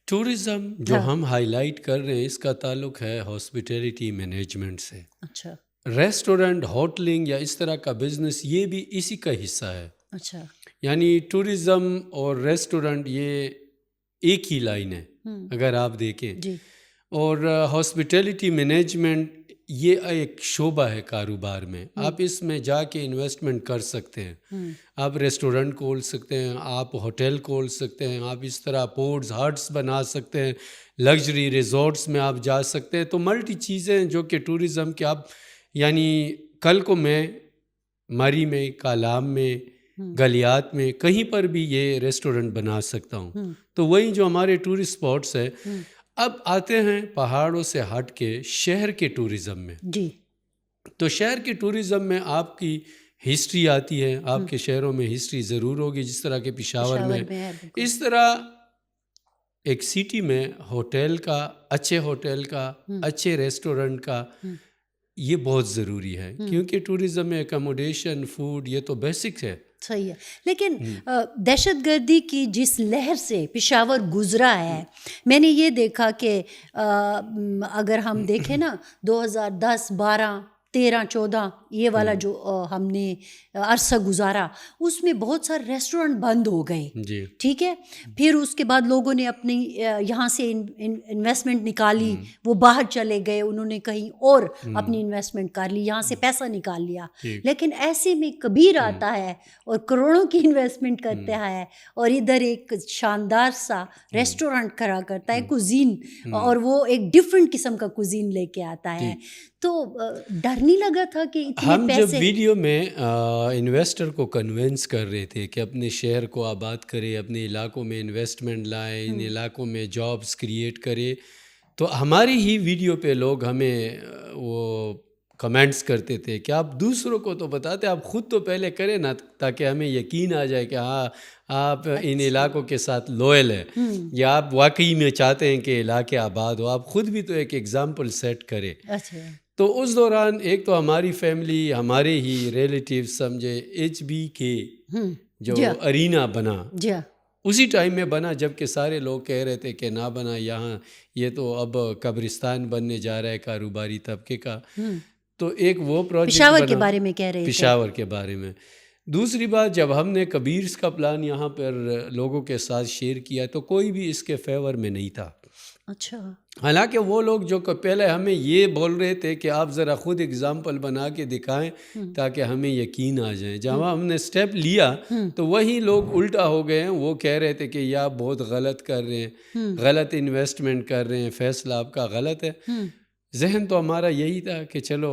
ٹورزم جو ہم ہائی لائٹ کر رہے ہیں اس کا تعلق ہے ہاسپٹیلٹی مینجمنٹ سے. اچھا, ریسٹورنٹ, ہوٹلنگ یا اس طرح کا بزنس یہ بھی اسی کا حصہ ہے. اچھا, یعنی ٹورزم اور ریسٹورنٹ یہ ایک ہی لائن ہے اگر آپ دیکھیں. اور ہاسپٹیلٹی مینجمنٹ یہ ایک شعبہ ہے کاروبار میں. آپ اس میں جا کے انویسٹمنٹ کر سکتے ہیں, آپ ریسٹورنٹ کھول سکتے ہیں, آپ ہوٹل کھول سکتے ہیں, آپ اس طرح پورٹس, ہٹس بنا سکتے ہیں, لگژری ریزورٹس میں آپ جا سکتے ہیں. تو ملٹی چیزیں جو کہ ٹورزم کے آپ, یعنی کل کو میں مری میں, کالام میں, گلیات میں, کہیں پر بھی یہ ریسٹورنٹ بنا سکتا ہوں. تو وہی جو ہمارے ٹورسٹ اسپاٹس ہیں. اب آتے ہیں پہاڑوں سے ہٹ کے شہر کے ٹورزم میں. تو شہر کے ٹورزم میں آپ کی ہسٹری آتی ہے, آپ کے شہروں میں ہسٹری ضرور ہوگی جس طرح کہ پشاور میں. اس طرح ایک سٹی میں ہوٹل کا, اچھے ہوٹل کا, اچھے ریسٹورنٹ کا یہ بہت ضروری ہے, کیونکہ ٹورزم میں اکاموڈیشن, فوڈ یہ تو بیسک ہے. صحیح ہے, لیکن دہشت گردی کی جس لہر سے پشاور گزرا ہے, میں نے یہ دیکھا کہ اگر ہم دیکھیں نا 2010, 12, 13, 14 یہ والا جو ہم نے عرصہ گزارا, اس میں بہت سارے ریسٹورنٹ بند ہو گئے. ٹھیک ہے, پھر اس کے بعد لوگوں نے اپنی یہاں سے انویسٹمنٹ نکالی, وہ باہر چلے گئے, انہوں نے کہیں اور اپنی انویسٹمنٹ کر لی, یہاں سے پیسہ نکال لیا. لیکن ایسے میں کبیر آتا ہے اور کروڑوں کی انویسٹمنٹ کرتا ہے اور ادھر ایک شاندار سا ریسٹورنٹ کھڑا کرتا ہے, کوزین, اور وہ ایک ڈفرینٹ قسم کا کوزین لے کے آتا ہے. تو ڈر نہیں لگا تھا کہ ہم جب ویڈیو میں انویسٹر کو کنونس کر رہے تھے کہ اپنے شہر کو آباد کرے, اپنے علاقوں میں انویسٹمنٹ لائے, ان علاقوں میں جابس کریٹ کرے, تو ہماری ہی ویڈیو پہ لوگ ہمیں وہ کمنٹس کرتے تھے کہ آپ دوسروں کو تو بتاتے، آپ خود تو پہلے کریں نا، تاکہ ہمیں یقین آ جائے کہ ہاں آپ ان علاقوں کے ساتھ لوئل ہیں، یا آپ واقعی میں چاہتے ہیں کہ علاقے آباد ہو، آپ خود بھی تو ایک ایگزامپل سیٹ کریں۔ تو اس دوران ایک تو ہماری فیملی، ہمارے ہی ریلیٹیو سمجھے HB کے جو ارینا بنا اسی ٹائم میں بنا، جب کہ سارے لوگ کہہ رہے تھے کہ نہ بنا یہاں، یہ تو اب قبرستان بننے جا رہا ہے کاروباری طبقے کا۔ تو ایک وہ پروجیکٹ پشاور کے بارے میں کہہ رہے تھے، پشاور کے بارے میں۔ دوسری بات، جب ہم نے کبیرس کا پلان یہاں پر لوگوں کے ساتھ شیئر کیا تو کوئی بھی اس کے فیور میں نہیں تھا۔ اچھا، حالانکہ وہ لوگ جو پہلے ہمیں یہ بول رہے تھے کہ آپ ذرا خود اگزامپل بنا کے دکھائیں تاکہ ہمیں یقین آ جائے، جب ہم نے سٹیپ لیا تو وہی لوگ الٹا ہو گئے ہیں، وہ کہہ رہے تھے کہ یہ آپ بہت غلط کر رہے ہیں، غلط انویسٹمنٹ کر رہے ہیں، فیصلہ آپ کا غلط ہے۔ ذہن تو ہمارا یہی تھا کہ چلو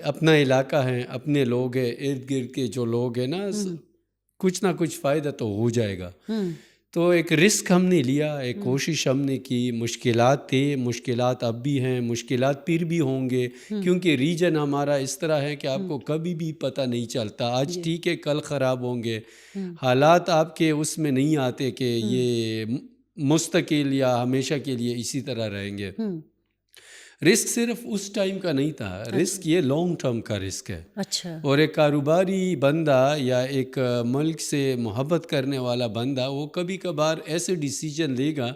اپنا علاقہ ہے، اپنے لوگ ہیں، ارد گرد کے جو لوگ ہیں نا، کچھ نہ کچھ فائدہ تو ہو جائے گا۔ تو ایک رسک ہم نے لیا، ایک کوشش ہم نے کی۔ مشکلات تھے، مشکلات اب بھی ہیں، مشکلات پھر بھی ہوں گے، کیونکہ ریجن ہمارا اس طرح ہے کہ آپ کو کبھی بھی پتہ نہیں چلتا، آج ٹھیک ہے کل خراب ہوں گے، حالات آپ کے اس میں نہیں آتے کہ یہ مستقل یا ہمیشہ کے لیے اسی طرح رہیں گے۔ رسک صرف اس ٹائم کا نہیں تھا، رسک یہ لانگ ٹرم کا رسک ہے۔ اچھا، اور ایک کاروباری بندہ یا ایک ملک سے محبت کرنے والا بندہ، وہ کبھی کبھار ایسے ڈیسیجن لے گا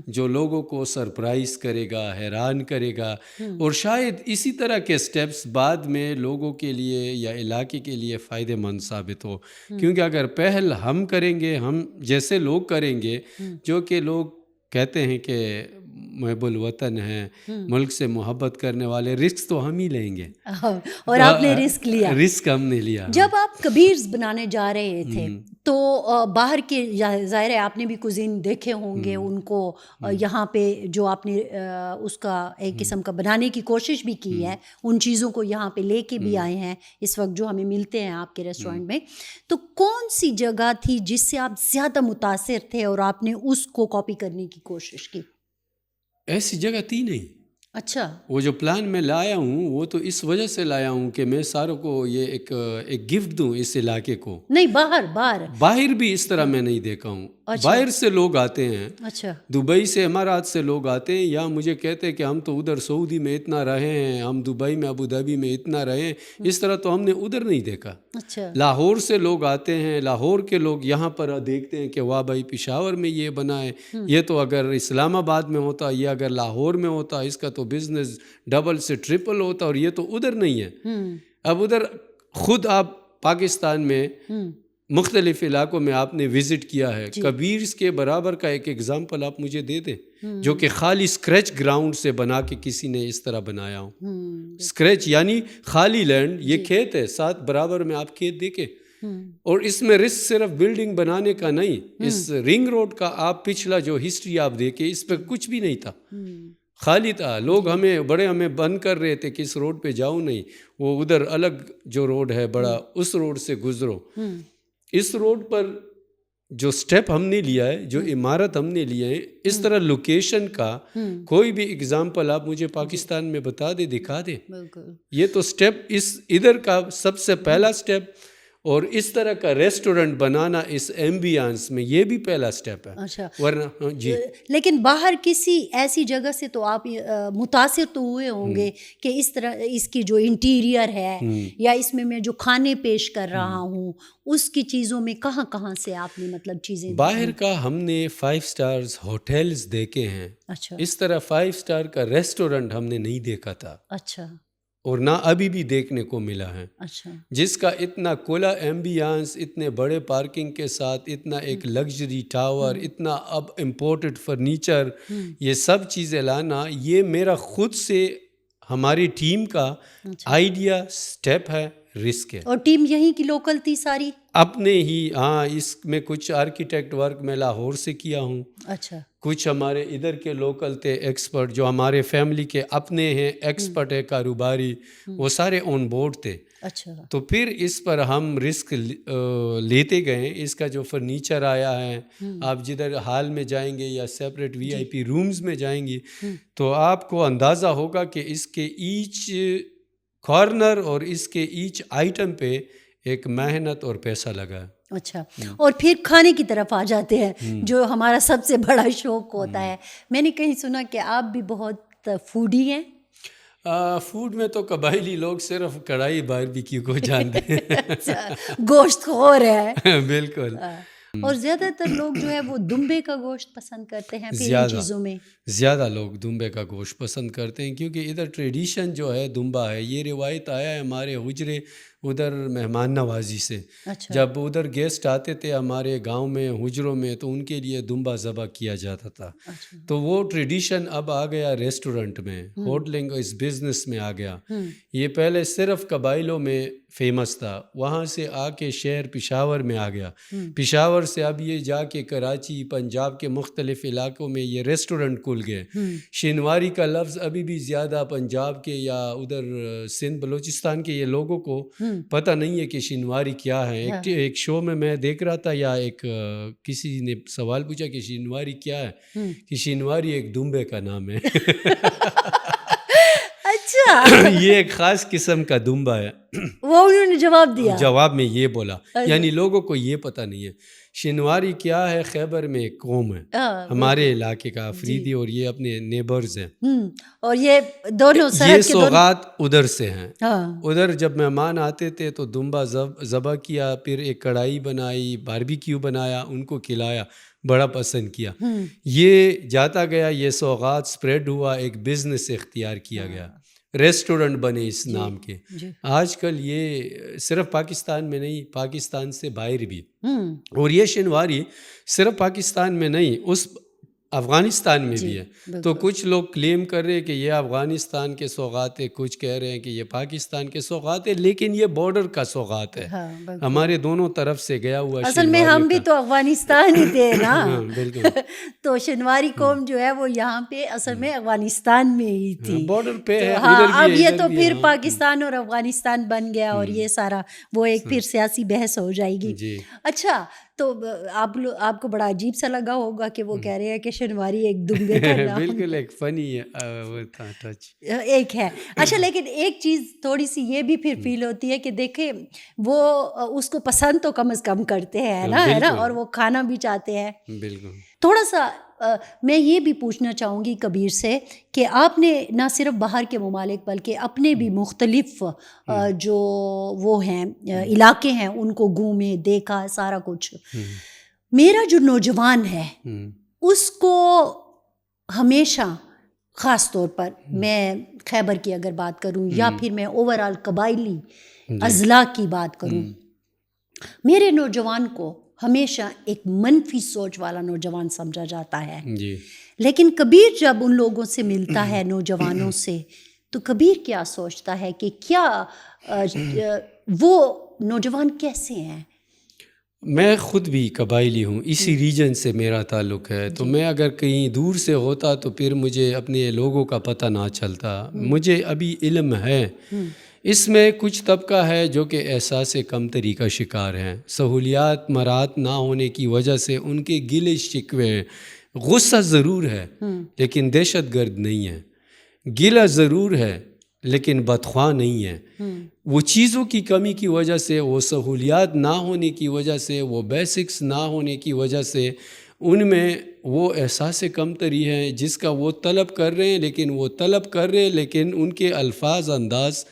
جو لوگوں کو سرپرائز کرے گا، حیران کرے گا، اور شاید اسی طرح کے سٹیپس بعد میں لوگوں کے لیے یا علاقے کے لیے فائدہ مند ثابت ہو۔ کیونکہ اگر پہل ہم کریں گے، ہم جیسے لوگ کریں گے جو کہ لوگ کہتے ہیں کہ محب الوطن ہیں، ملک سے محبت کرنے والے، رسک تو ہم ہی لیں گے، اور آپ نے رسک لیا۔ رسک ہم نے لیا۔ جب آپ کبیرز بنانے جا رہے تھے تو باہر کے، ظاہر ہے آپ نے بھی کزین دیکھے ہوں گے ان کو، یہاں پہ جو آپ نے اس کا ایک قسم کا بنانے کی کوشش بھی کی ہے، ان چیزوں کو یہاں پہ لے کے بھی آئے ہیں اس وقت جو ہمیں ملتے ہیں آپ کے ریسٹورینٹ میں۔ تو کون سی جگہ تھی جس سے آپ زیادہ متاثر تھے اور آپ نے اس کو کاپی کرنے کی کوشش کی؟ ایسی جگہ تھی نہیں۔ اچھا، وہ جو پلان میں لایا ہوں وہ تو اس وجہ سے لایا ہوں کہ میں ساروں کو یہ ایک گفٹ دوں اس علاقے کو۔ نہیں، باہر بھی اس طرح میں نہیں دیکھا ہوں۔ باہر سے لوگ آتے ہیں، اچھا، دبئی سے، امارات سے لوگ آتے ہیں، یا مجھے کہتے ہیں کہ ہم تو ادھر سعودی میں اتنا رہے ہیں، ہم دبئی میں، ابو ظہبی میں اتنا رہے ہیں، اس طرح تو ہم نے ادھر نہیں دیکھا۔ اچھا، لاہور سے لوگ آتے ہیں، لاہور کے لوگ یہاں پر دیکھتے ہیں کہ واہ بھائی پشاور میں یہ بنا ہے، یہ تو اگر اسلام آباد میں ہوتا، یہ اگر لاہور میں ہوتا، اس کا تو بزنس ڈبل سے ٹرپل ہوتا، اور یہ تو ادھر نہیں ہے۔ اب ادھر خود آپ پاکستان میں مختلف علاقوں میں آپ نے وزٹ کیا ہے، کبیرس کے برابر کا ایک ایگزامپل آپ مجھے دے دیں جو کہ خالی اسکریچ گراؤنڈ سے بنا کے کسی نے اس طرح بنایا ہو۔ اسکریچ یعنی خالی لینڈ، یہ کھیت ہے، ساتھ برابر میں آپ کھیت دیکھیں، اور اس میں رسک صرف بلڈنگ بنانے کا نہیں، اس رنگ روڈ کا آپ پچھلا جو ہسٹری آپ دیکھیں، اس پہ کچھ بھی نہیں تھا، خالی تھا۔ لوگ ہمیں بند کر رہے تھے کہ اس روڈ پہ جاؤ نہیں، وہ ادھر الگ جو روڈ ہے بڑا، اس روڈ سے گزرو۔ اس روڈ پر جو سٹیپ ہم نے لیا ہے، جو عمارت ہم نے لیے ہیں، اس طرح لوکیشن کا کوئی بھی اگزامپل آپ مجھے پاکستان میں بتا دے، دکھا دے۔ یہ تو سٹیپ اس ادھر کا سب سے پہلا سٹیپ، اور اس طرح کا ریسٹورنٹ بنانا اس ایمبیانس میں، یہ بھی پہلا سٹیپ ہے۔ اچھا، ورنہ جی، لیکن باہر کسی ایسی جگہ سے تو آپ متاثر تو ہوئے ہوں گے کہ اس طرح اس کی جو انٹیریئر ہے یا اس میں جو کھانے پیش کر رہا ہوں، اس کی چیزوں میں کہاں کہاں سے آپ نے مطلب چیزیں باہر کا ہم نے 5 سٹارز ہوٹلز دیکھے ہیں، اچھا، اس طرح 5 سٹار کا ریسٹورنٹ ہم نے نہیں دیکھا تھا، اچھا، اور نہ ابھی بھی دیکھنے کو ملا ہے، اچھا، جس کا اتنا کھلا ایمبیانس، اتنے بڑے پارکنگ کے ساتھ، اتنا ایک لگژری ٹاور، اتنا اب امپورٹڈ فرنیچر، یہ سب چیزیں لانا، یہ میرا خود سے ہماری ٹیم کا آئیڈیا، سٹیپ ہے، رسک ہے۔ اور ٹیم یہیں کی لوکل تھی ساری؟ اپنے ہی، ہاں، اس میں کچھ آرکیٹیکٹ ورک میں لاہور سے کیا ہوں، اچھا، کچھ ہمارے ادھر کے لوکل تھے ایکسپرٹ، جو ہمارے فیملی کے اپنے ہیں، ایکسپرٹ ہے کاروباری، وہ سارے آن بورڈ تھے۔ اچھا. تو پھر اس پر ہم رسک لیتے گئے. اس کا جو فرنیچر آیا ہے, آپ جدھر ہال میں جائیں گے یا سیپریٹ وی آئی پی رومز میں جائیں گی تو آپ کو اندازہ ہوگا کہ اس کے ایچ کارنر اور اس کے ایچ آئٹم پہ ایک محنت اور پیسہ لگا ہے. اچھا. اور پھر کھانے کی طرف آ جاتے ہیں جو ہمارا سب سے بڑا شوق ہوتا ہے. میں نے کہیں سنا کہ آپ بھی بہت فوڈی ہیں. فوڈ میں تو قبائلی لوگ صرف کڑھائی باربیکیو کو جانتے ہیں. گوشت خور ہے. بالکل. اور زیادہ تر لوگ جو ہے وہ دمبے کا گوشت پسند کرتے ہیں. پھر ان چیزوں میں زیادہ لوگ دمبے کا گوشت پسند کرتے ہیں کیونکہ ادھر ٹریڈیشن جو ہے دمبا ہے. یہ روایت آیا ہے ہمارے حجرے ادھر مہمان نوازی سے. جب ادھر گیسٹ آتے تھے ہمارے گاؤں میں حجروں میں تو ان کے لیے دمبا ذبح کیا جاتا تھا. تو وہ ٹریڈیشن اب آ گیا ریسٹورنٹ میں, ہوٹلنگ اس بزنس میں آ گیا. یہ پہلے صرف قبائلوں میں فیمس تھا, وہاں سے آ کے شہر پشاور میں آ گیا. پشاور سے اب یہ جا کے کراچی پنجاب کے مختلف علاقوں میں یہ ریسٹورنٹ کھل گئے. شینواری کا لفظ ابھی بھی زیادہ پنجاب کے یا ادھر سندھ بلوچستان کے یہ لوگوں کو پتہ نہیں ہے کہ شینواری کیا ہے. ایک شو میں دیکھ رہا تھا یا ایک کسی نے سوال پوچھا کہ شینواری کیا ہے, کہ شینواری ایک دمبے کا نام ہے. اچھا. یہ ایک خاص قسم کا دمبا ہے. وہ انہوں نے جواب میں یہ بولا, یعنی لوگوں کو یہ پتہ نہیں ہے شینواری کیا ہے. خیبر میں ایک قوم ہے ہمارے علاقے کا, افریدی, اور یہ اپنے نیبرز ہیں. اور یہ دونوں یہ سوغات ادھر سے ہیں. ادھر جب مہمان آتے تھے تو دمبا ذبح کیا, پھر ایک کڑھائی بنائی, باربیکیو بنایا, ان کو کھلایا, بڑا پسند کیا. یہ جاتا گیا, یہ سوغات سپریڈ ہوا, ایک بزنس اختیار کیا گیا, ریسٹورنٹ بنے اس نام کے. آج کل یہ صرف پاکستان میں نہیں, پاکستان سے باہر بھی. اور یہ شینواری صرف پاکستان میں نہیں, اس افغانستان میں بھی ہے. تو کچھ لوگ کلیم کر رہے ہیں کہ یہ افغانستان کے سوغات ہے, کچھ کہہ رہے ہیں کہ یہ پاکستان کے سوغات ہے, لیکن یہ بارڈر کا سوغات ہے. ہمارے دونوں طرف سے گیا ہوا. اصل میں ہم بھی تو افغانستان ہی تھے نا. بالکل. تو شینواری قوم جو ہے وہ یہاں پہ اصل میں افغانستان میں ہی تھی, بارڈر پہ ہے. اب یہ تو پھر پاکستان اور افغانستان بن گیا, اور یہ سارا وہ ایک پھر سیاسی بحث ہو جائے گی. اچھا, تو آپ کو بڑا عجیب سا لگا ہوگا کہ وہ کہہ رہے ہیں کہ شینواری ایک دمبے کا نام. بالکل ایک فنی ٹچ ایک ہے. اچھا, لیکن ایک چیز تھوڑی سی یہ بھی پھر فیل ہوتی ہے کہ دیکھیں وہ اس کو پسند تو کم از کم کرتے ہیں, ہے نا, اور وہ کھانا بھی چاہتے ہیں. بالکل. تھوڑا سا میں یہ بھی پوچھنا چاہوں گی کبیر سے کہ آپ نے نہ صرف باہر کے ممالک بلکہ اپنے بھی مختلف جو وہ ہیں علاقے ہیں ان کو گھومے, دیکھا, سارا کچھ. میرا جو نوجوان ہے اس کو ہمیشہ, خاص طور پر میں خیبر کی اگر بات کروں یا پھر میں اوور آل قبائلی اضلاع کی بات کروں, میرے نوجوان کو ہمیشہ ایک منفی سوچ والا نوجوان سمجھا جاتا ہے. لیکن کبیر جب ان لوگوں سے ملتا ہے, نوجوانوں سے, تو کبیر کیا سوچتا ہے کہ کیا وہ نوجوان کیسے ہیں؟ میں خود بھی قبائلی ہوں, اسی ریجن سے میرا تعلق ہے. تو میں اگر کہیں دور سے ہوتا تو پھر مجھے اپنے لوگوں کا پتہ نہ چلتا. مجھے ابھی علم ہے. اس میں کچھ طبقہ ہے جو کہ احساس کمتری کا شکار ہیں, سہولیات مراعات نہ ہونے کی وجہ سے ان کے گلے شکوے ہیں. غصہ ضرور ہے لیکن دہشت گرد نہیں ہے, گلہ ضرور ہے لیکن بدخواہ نہیں ہے. وہ چیزوں کی کمی کی وجہ سے, وہ سہولیات نہ ہونے کی وجہ سے, وہ بیسکس نہ ہونے کی وجہ سے ان میں وہ احساس کمتری ہے جس کا وہ طلب کر رہے ہیں. لیکن وہ طلب کر رہے ہیں لیکن ان کے الفاظ انداز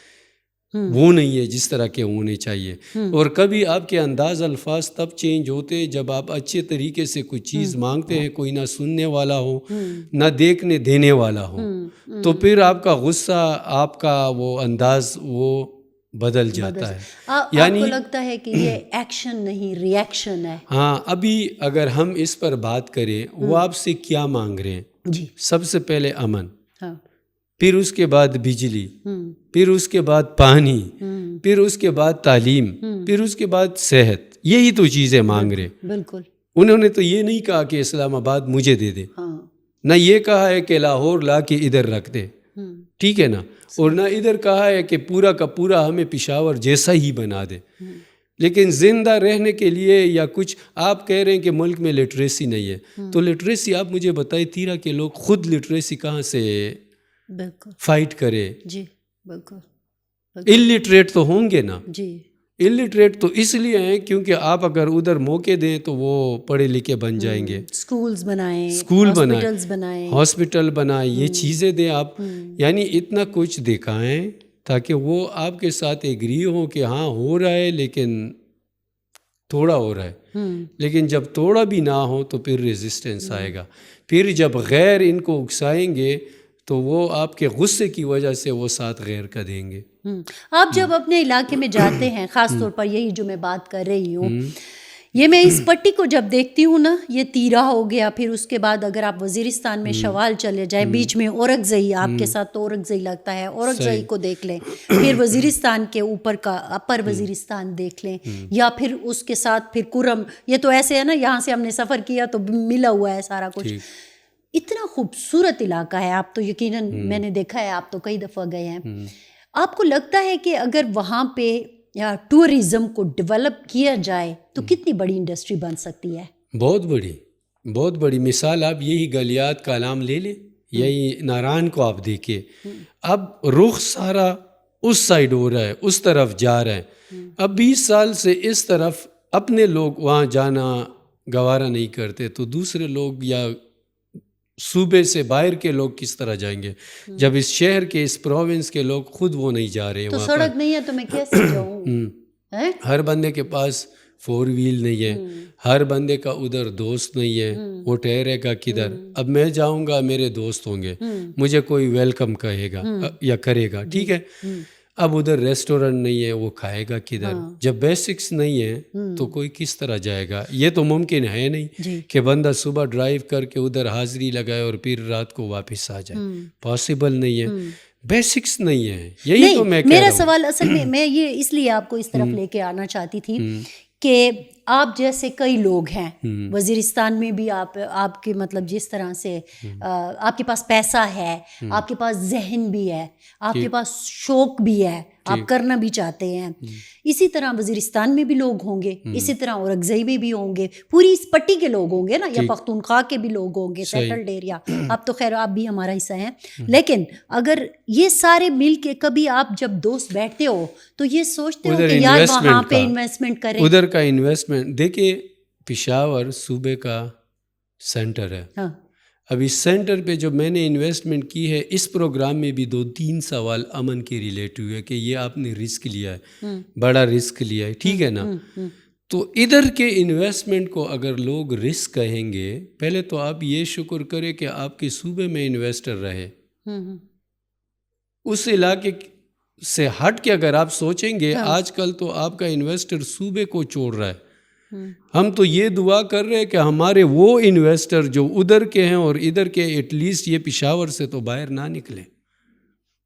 وہ نہیں ہے جس طرح کے ہونے چاہیے. اور کبھی آپ کے انداز الفاظ تب چینج ہوتے جب آپ اچھے طریقے سے کوئی چیز مانگتے ہیں, کوئی نہ سننے والا ہو نہ دیکھنے دینے والا ہو, تو پھر آپ کا غصہ, آپ کا وہ انداز وہ بدل جاتا ہے. یعنی آپ کو لگتا ہے کہ یہ ایکشن نہیں ری ایکشن ہے. ہاں, ابھی اگر ہم اس پر بات کریں, وہ آپ سے کیا مانگ رہے ہیں؟ سب سے پہلے امن, پھر اس کے بعد بجلی, پھر اس کے بعد پانی, پھر اس کے بعد تعلیم, پھر اس کے بعد صحت. یہی تو چیزیں مانگ رہے. بالکل. انہوں نے تو یہ نہیں کہا کہ اسلام آباد مجھے دے دے, نہ یہ کہا ہے کہ لاہور لا کے ادھر رکھ دے. ٹھیک ہے نا, اور نہ ادھر کہا ہے کہ پورا کا پورا ہمیں پشاور جیسا ہی بنا دے. لیکن زندہ رہنے کے لیے یا کچھ آپ کہہ رہے ہیں کہ ملک میں لٹریسی نہیں ہے, تو لٹریسی آپ مجھے بتائیں تیرا کے لوگ خود لٹریسی کہاں سے فائٹ کرے؟ جی بالکل, الٹریٹ تو ہوں گے نا. جی الٹریٹ تو اس لیے ہیں کیونکہ آپ اگر ادھر موقع دیں تو وہ پڑھے لکھے بن جائیں گے. اسکول بنائیں, ہاسپٹل بنائیں, یہ چیزیں دیں آپ, یعنی اتنا کچھ دکھائیں تاکہ وہ آپ کے ساتھ ایگری ہو کہ ہاں ہو رہا ہے لیکن تھوڑا ہو رہا ہے. لیکن جب تھوڑا بھی نہ ہو تو پھر ریزسٹنس آئے گا. پھر جب غیر ان کو اکسائیں گے تو وہ آپ کے غصے کی وجہ سے وہ ساتھ غیر کا دیں گے. آپ جب اپنے علاقے میں جاتے ہیں, خاص طور پر یہی جو میں بات کر رہی ہوں, یہ میں اس پٹی کو جب دیکھتی ہوں نا, یہ تیرا ہو گیا, پھر اس کے بعد اگر آپ وزیرستان میں شوال چلے جائیں, بیچ میں اورکزئی, آپ کے ساتھ تو اورکزئی لگتا ہے, اورکزئی کو دیکھ لیں, پھر وزیرستان کے اوپر کا اپر وزیرستان دیکھ لیں, یا پھر اس کے ساتھ پھر کرم. یہ تو ایسے ہے نا, یہاں سے ہم نے سفر کیا تو ملا ہوا ہے سارا کچھ. اتنا خوبصورت علاقہ ہے. آپ تو یقیناً, میں نے دیکھا ہے, آپ تو کئی دفعہ گئے ہیں. آپ کو لگتا ہے کہ اگر وہاں پہ یا ٹورزم کو ڈیولپ کیا جائے تو کتنی بڑی انڈسٹری بن سکتی ہے؟ بہت بڑی مثال آپ یہی گلیات کا نام لے لیں, یہی ناران کو آپ دیکھیں, اب رخ سارا اس سائڈ ہو رہا ہے, اس طرف جا رہا ہے. اب 20 سال سے اس طرف اپنے لوگ وہاں جانا گوارا نہیں کرتے, تو دوسرے لوگ یا صوبے سے باہر کے لوگ کس طرح جائیں گے جب اس شہر کے, اس پروونس کے لوگ خود وہ نہیں جا رہے. تو سڑک نہیں ہے تو میں کیسے جاؤں؟ ہر بندے کے پاس 4 ویل نہیں ہے, ہر بندے کا ادھر دوست نہیں ہے, وہ ٹھہرے گا کدھر؟ اب میں جاؤں گا, میرے دوست ہوں گے, مجھے کوئی ویلکم کہے گا یا کرے گا, ٹھیک ہے. اب ادھر ریسٹورنٹ نہیں ہے, وہ کھائے گا کدھر؟ جب بیسکس نہیں ہے تو کوئی کس طرح جائے گا؟ یہ تو ممکن ہے نہیں کہ بندہ صبح ڈرائیو کر کے ادھر حاضری لگائے اور پھر رات کو واپس آ جائے. پاسبل نہیں ہے, بیسکس نہیں ہے. یہی تو میں کہہ رہا ہوں. میرا سوال اصل میں یہ اس لیے آپ کو اس طرف لے کے آنا چاہتی تھی کہ آپ جیسے کئی لوگ ہیں وزیرستان میں بھی, آپ کے مطلب جس طرح سے آپ کے پاس پیسہ ہے, آپ کے پاس ذہن بھی ہے, آپ کے پاس شوق بھی ہے, آپ کرنا بھی چاہتے ہیں, اسی طرح وزیرستان میں بھی لوگ ہوں گے, اسی طرح اورکزئی میں بھی ہوں گے, پوری اس پٹی کے لوگ ہوں گے نا, یا پختونخوا کے بھی لوگ ہوں گے, سیٹلڈ ایریا. اب تو خیر آپ بھی ہمارا حصہ ہیں, لیکن اگر یہ سارے مل کے کبھی آپ جب دوست بیٹھتے ہو تو یہ سوچتے ہو کہ یار وہاں پہ انویسٹمنٹ کریں, ادھر کا انویسٹمنٹ دیکھیں. پشاور صوبے کا سینٹر ہے. اب اس سینٹر پہ جو میں نے انویسٹمنٹ کی ہے, اس پروگرام میں بھی 2-3 سوال امن کے ریلیٹیو ہے کہ یہ آپ نے رسک لیا ہے, بڑا رسک لیا ہے, ٹھیک ہے نا. تو ادھر کے انویسٹمنٹ کو اگر لوگ رسک کہیں گے, پہلے تو آپ یہ شکر کریں کہ آپ کے صوبے میں انویسٹر رہے. اس علاقے سے ہٹ کے اگر آپ سوچیں گے, آج کل تو آپ کا انویسٹر صوبے کو چھوڑ رہا ہے. ہم تو یہ دعا کر رہے ہیں کہ ہمارے وہ انویسٹر جو ادھر کے ہیں اور ادھر کے ایٹ لیسٹ یہ پشاور سے تو باہر نہ نکلے.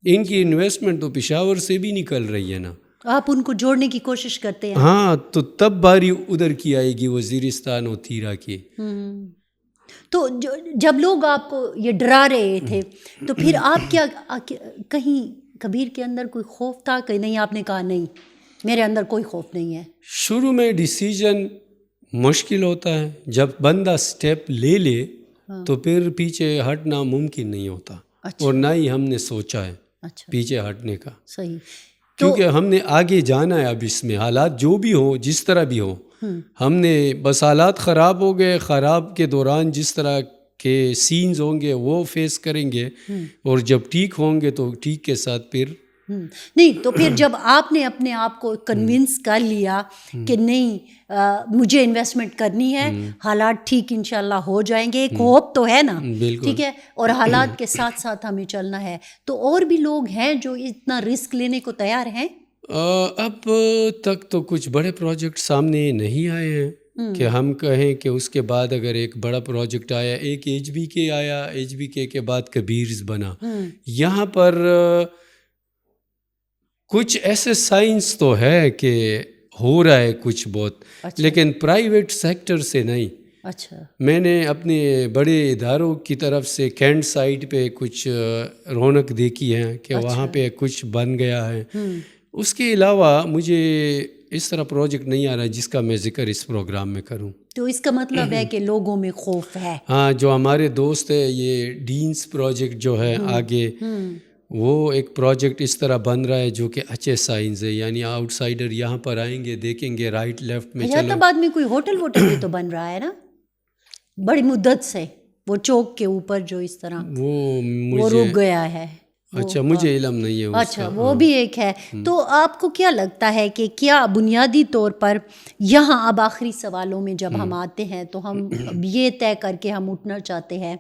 ان کی انویسٹمنٹ تو پشاور سے بھی نکل رہی ہے نا. آپ ان کو جوڑنے کی کوشش کرتے ہیں. ہاں, تو تب باری ادھر کی آئے گی, وزیرستان اور تیرا کی. تو جب لوگ آپ کو یہ ڈرا رہے تھے تو پھر آپ کیا, کہیں کبیر کے اندر کوئی خوف تھا کہ نہیں؟ آپ نے کہا نہیں, میرے اندر کوئی خوف نہیں ہے. شروع میں ڈیسیجن مشکل ہوتا ہے, جب بندہ سٹیپ لے لے تو پھر پیچھے ہٹنا ممکن نہیں ہوتا. اور نہ ہی ہم نے سوچا ہے پیچھے ہٹنے کا. صحیح, کیونکہ ہم نے آگے جانا ہے. اب اس میں حالات جو بھی ہوں, جس طرح بھی ہوں, ہم نے بس حالات خراب ہو گئے, خراب کے دوران جس طرح کے سینز ہوں گے وہ فیس کریں گے, اور جب ٹھیک ہوں گے تو ٹھیک کے ساتھ پھر نہیں. تو پھر جب آپ نے اپنے آپ کو کنونس کر لیا کہ نہیں مجھے انویسٹمنٹ کرنی ہے, حالات ٹھیک انشاءاللہ ہو جائیں گے, ایک ہوپ تو ہے نا, ٹھیک ہے, اور حالات کے ساتھ ساتھ ہمیں چلنا ہے, تو اور بھی لوگ ہیں جو اتنا رسک لینے کو تیار ہیں؟ اب تک تو کچھ بڑے پروجیکٹ سامنے نہیں آئے ہیں کہ ہم کہیں کہ اس کے بعد اگر ایک بڑا پروجیکٹ آیا, ایک HBK آیا, HBK کے بعد کبیرز بنا. یہاں پر کچھ ایسے سائنس تو ہے کہ ہو رہا ہے کچھ بہت, لیکن پرائیویٹ سیکٹر سے نہیں. اچھا. میں نے اپنے بڑے اداروں کی طرف سے کینٹ سائٹ پہ کچھ رونق دیکھی ہے کہ وہاں پہ کچھ بن گیا ہے. اس کے علاوہ مجھے اس طرح پروجیکٹ نہیں آ رہا جس کا میں ذکر اس پروگرام میں کروں. تو اس کا مطلب ہے کہ لوگوں میں خوف ہے. ہاں، جو ہمارے دوست ہیں یہ ڈینس پروجیکٹ جو ہے آگے وہ ایک پروجیکٹ اس طرح بن رہا ہے جو کہ اچھے سائنس ہے، یعنی آؤٹ سائڈر یہاں پر آئیں گے دیکھیں گے رائٹ لیفٹ میں حیات آباد میں کوئی ہوٹل ووٹل بھی تو بن رہا ہے نا بڑی مدت سے، وہ چوک کے اوپر جو اس طرح وہ رک گیا ہے. اچھا، مجھے علم نہیں ہے. اچھا، وہ بھی ایک ہے. تو آپ کو کیا لگتا ہے کہ کیا بنیادی طور پر یہاں اب آخری سوالوں میں جب ہم آتے ہیں تو ہم یہ طے کر کے ہم اٹھنا چاہتے ہیں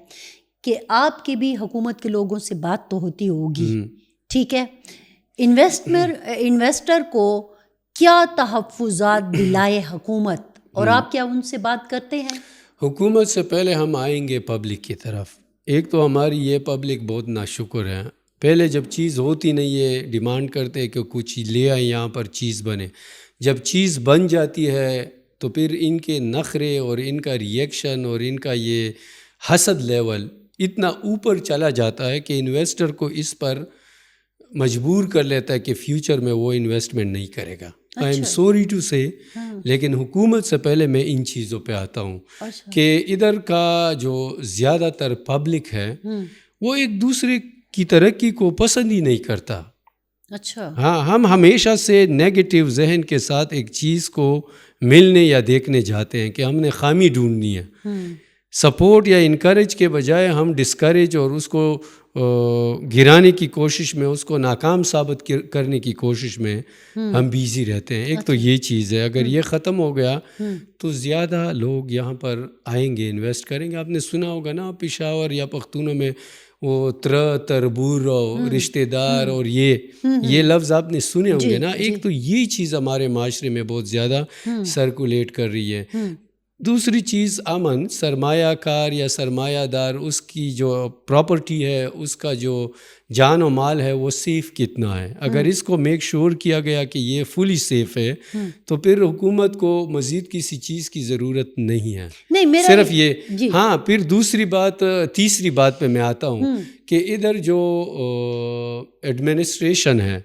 کہ آپ کی بھی حکومت کے لوگوں سے بات تو ہوتی ہوگی، ٹھیک ہے، انویسٹر کو کیا تحفظات دلائے حکومت، اور آپ کیا ان سے بات کرتے ہیں؟ حکومت سے پہلے ہم آئیں گے پبلک کی طرف. ایک تو ہماری یہ پبلک بہت ناشکر ہے. پہلے جب چیز ہوتی نہیں ہے ڈیمانڈ کرتے کہ کچھ لے آئیں یہاں پر چیز بنے. جب چیز بن جاتی ہے تو پھر ان کے نخرے اور ان کا ریئیکشن اور ان کا یہ حسد لیول اتنا اوپر چلا جاتا ہے کہ انویسٹر کو اس پر مجبور کر لیتا ہے کہ فیوچر میں وہ انویسٹمنٹ نہیں کرے گا. آئی ایم سوری ٹو سے، لیکن حکومت سے پہلے میں ان چیزوں پہ آتا ہوں کہ ادھر کا جو زیادہ تر پبلک ہے وہ ایک دوسرے کی ترقی کو پسند ہی نہیں کرتا. اچھا. ہاں، ہم ہمیشہ سے نیگیٹو ذہن کے ساتھ ایک چیز کو ملنے یا دیکھنے جاتے ہیں کہ ہم نے خامی ڈھونڈنی ہے. سپورٹ یا انکریج کے بجائے ہم ڈسکریج اور اس کو گرانے کی کوشش میں، اس کو ناکام ثابت کرنے کی کوشش میں ہم بیزی رہتے ہیں. ایک تو یہ چیز ہے، اگر یہ ختم ہو گیا تو زیادہ لوگ یہاں پر آئیں گے، انویسٹ کریں گے. آپ نے سنا ہوگا نا پشاور یا پختونوں میں وہ تربور اور رشتہ دار اور یہ لفظ آپ نے سنے ہوں گے نا. ایک تو یہ چیز ہمارے معاشرے میں بہت زیادہ سرکولیٹ کر رہی ہے. دوسری چیز امن، سرمایہ کار یا سرمایہ دار اس کی جو پراپرٹی ہے، اس کا جو جان و مال ہے وہ سیف کتنا ہے. اگر اس کو میک شور کیا گیا کہ یہ فلی سیف ہے تو پھر حکومت کو مزید کسی چیز کی ضرورت نہیں ہے، صرف یہ. ہاں، پھر تیسری بات پہ میں آتا ہوں کہ ادھر جو ایڈمنسٹریشن ہے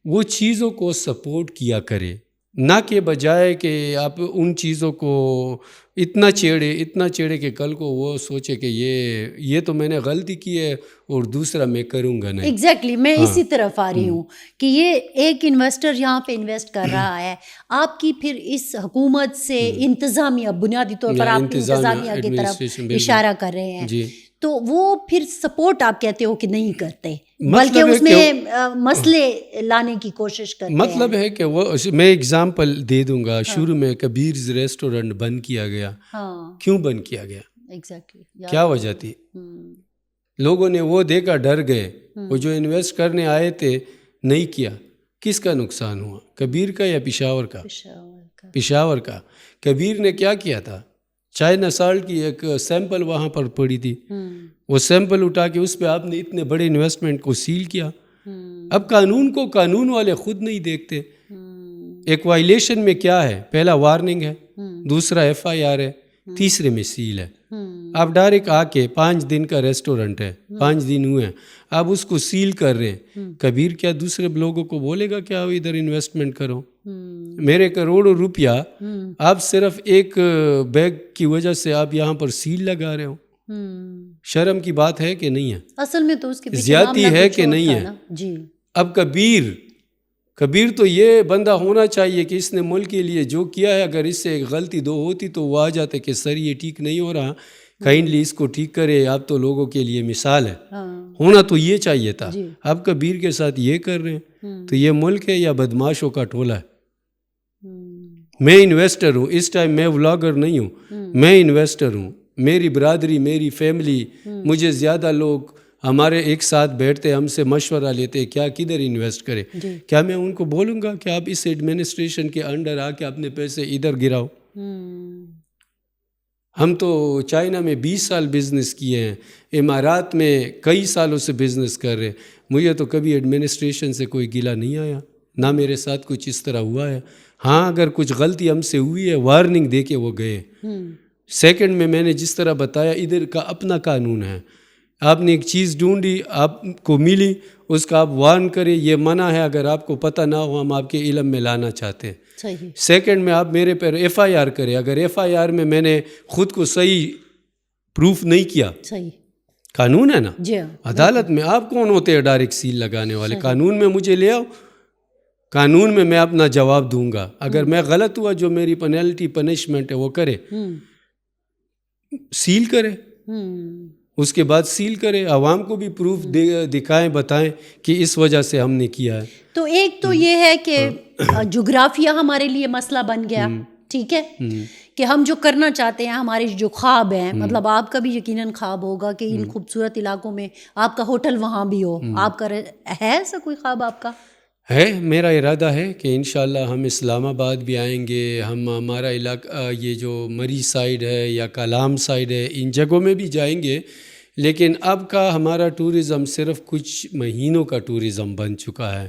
وہ چیزوں کو سپورٹ کیا کرے، نہ کہ بجائے کہ آپ ان چیزوں کو اتنا چھیڑے کہ کل کو وہ سوچے کہ یہ تو میں نے غلطی کی ہے اور دوسرا میں کروں گا نہیں. ایگزیکٹلی میں اسی طرف آ رہی ہوں کہ یہ ایک انویسٹر یہاں پہ انویسٹ کر رہا ہے، آپ کی پھر اس حکومت سے انتظامیہ، بنیادی طور پر آپ انتظامیہ کی طرف اشارہ کر رہے ہیں، تو وہ پھر سپورٹ آپ کہتے ہو کہ نہیں کرتے بلکہ اس میں مسئلے لانے کی کوشش کرتے ہیں. مطلب ہے کہ وہ، میں اگزامپل دے دوں گا. شروع میں کبیرز ریسٹورنٹ بند کیا گیا. کیوں بند کیا گیا؟ ایگزیکٹلی کیا وجہ تھی؟ لوگوں نے وہ دیکھا، ڈر گئے. وہ جو انویسٹ کرنے آئے تھے نہیں کیا. کس کا نقصان ہوا؟ کبیر کا یا پشاور کا؟ پشاور کا. کبیر نے کیا کیا تھا؟ چائنا سالٹ کی ایک سیمپل وہاں پر پڑی تھی، وہ سیمپل اٹھا کے اس پہ آپ نے اتنے بڑے انویسٹمنٹ کو سیل کیا. اب قانون والے خود نہیں دیکھتے. ایک وائلیشن میں کیا ہے؟ پہلا وارننگ ہے، دوسرا FIR ہے، تیسرے میں سیل ہے. آپ ڈائریکٹ آ کے 5 دن کا ریسٹورنٹ ہے، 5 دن ہوئے ہیں، آپ اس کو سیل کر رہے ہیں. کبیر کیا دوسرے لوگوں کو بولے گا کہ آپ ادھر انویسٹمنٹ کرو؟ میرے کروڑوں روپیہ آپ صرف ایک بیگ کی وجہ سے آپ یہاں پر سیل لگا رہے ہو. شرم کی بات ہے کہ نہیں ہے؟ اصل میں تو اس کے زیادتی ہے کہ نہیں ہے؟ جی. اب کبیر تو یہ بندہ ہونا چاہیے کہ اس نے ملک کے لیے جو کیا ہے، اگر اس سے ایک غلطی 2 ہوتی تو وہ آ جاتے کہ سر یہ ٹھیک نہیں ہو رہا، کائنڈلی اس کو ٹھیک کرے. آپ تو لوگوں کے لیے مثال ہے، ہونا تو یہ چاہیے تھا. آپ کبیر کے ساتھ یہ کر رہے ہیں تو یہ ملک ہے یا بدماشوں کا ٹولہ ہے؟ میں انویسٹر ہوں اس ٹائم، میں ولاگر نہیں ہوں، میں انویسٹر ہوں. میری برادری، میری فیملی، مجھے زیادہ لوگ ہمارے ایک ساتھ بیٹھتے، ہم سے مشورہ لیتے کیا کدھر انویسٹ کرے. کیا میں ان کو بولوں گا کہ آپ اس ایڈمنسٹریشن کے انڈر آ کے اپنے پیسے ادھر گراؤ؟ ہم تو چائنا میں 20 سال بزنس کیے ہیں، امارات میں کئی سالوں سے بزنس کر رہے. مجھے تو کبھی ایڈمنسٹریشن سے کوئی گلہ نہیں آیا، نہ میرے ساتھ کچھ اس طرح ہوا ہے. ہاں، اگر کچھ غلطی ہم سے ہوئی ہے، وارننگ دے کے وہ گئے. سیکنڈ میں نے جس طرح بتایا ادھر کا اپنا قانون ہے. آپ نے ایک چیز ڈھونڈی, آپ کو ملی, اس کا آپ وارن کریں, یہ منع ہے, اگر آپ کو پتہ نہ ہو ہم آپ کے علم میں لانا چاہتے ہیں. صحیح. سیکنڈ میں آپ میرے پر ایف آئی آر کریں, اگر ایف آئی آر میں نے خود کو صحیح پروف نہیں کیا, صحیح قانون ہے نا, جی عدالت میں آپ کون ہوتے ہیں ڈائریکٹ سیل لگانے والے؟ قانون میں مجھے لے آؤ, قانون میں اپنا جواب دوں گا. اگر میں غلط ہوا, جو میری پینلٹی پنشمنٹ ہے وہ کرے, سیل کرے, اس کے بعد سیل کرے, عوام کو بھی پروف دکھائیں, بتائیں کہ اس وجہ سے ہم نے کیا ہے. تو ایک تو یہ ہے کہ جغرافیہ ہمارے لیے مسئلہ بن گیا, ٹھیک ہے, کہ ہم جو کرنا چاہتے ہیں, ہمارے جو خواب ہیں, مطلب آپ کا بھی یقیناً خواب ہوگا کہ ان خوبصورت علاقوں میں آپ کا ہوٹل وہاں بھی ہو, آپ کا ہے ایسا کوئی خواب آپ کا؟ ہے, میرا ارادہ ہے کہ انشاءاللہ ہم اسلام آباد بھی آئیں گے, ہمارا علاقہ یہ جو مری سائیڈ ہے یا کلام سائیڈ ہے, ان جگہوں میں بھی جائیں گے. لیکن اب کا ہمارا ٹورزم صرف کچھ مہینوں کا ٹورزم بن چکا ہے.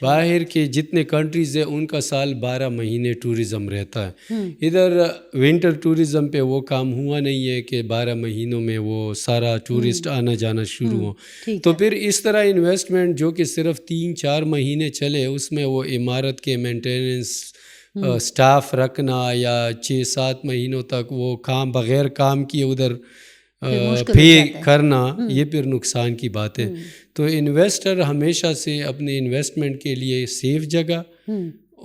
باہر کے جتنے کنٹریز ہیں ان کا سال 12 مہینے ٹورزم رہتا ہے. ادھر ونٹر ٹورزم پہ وہ کام ہوا نہیں ہے کہ 12 مہینوں میں وہ سارا ٹورسٹ آنا جانا شروع ہو. تو پھر اس طرح انویسٹمنٹ جو کہ صرف 3-4 مہینے چلے, اس میں وہ عمارت کے مینٹیننس, سٹاف رکھنا یا 6-7 مہینوں تک وہ کام بغیر کام کیے ادھر پے کرنا, یہ پھر نقصان کی بات ہے. تو انویسٹر ہمیشہ سے اپنے انویسٹمنٹ کے لیے سیف جگہ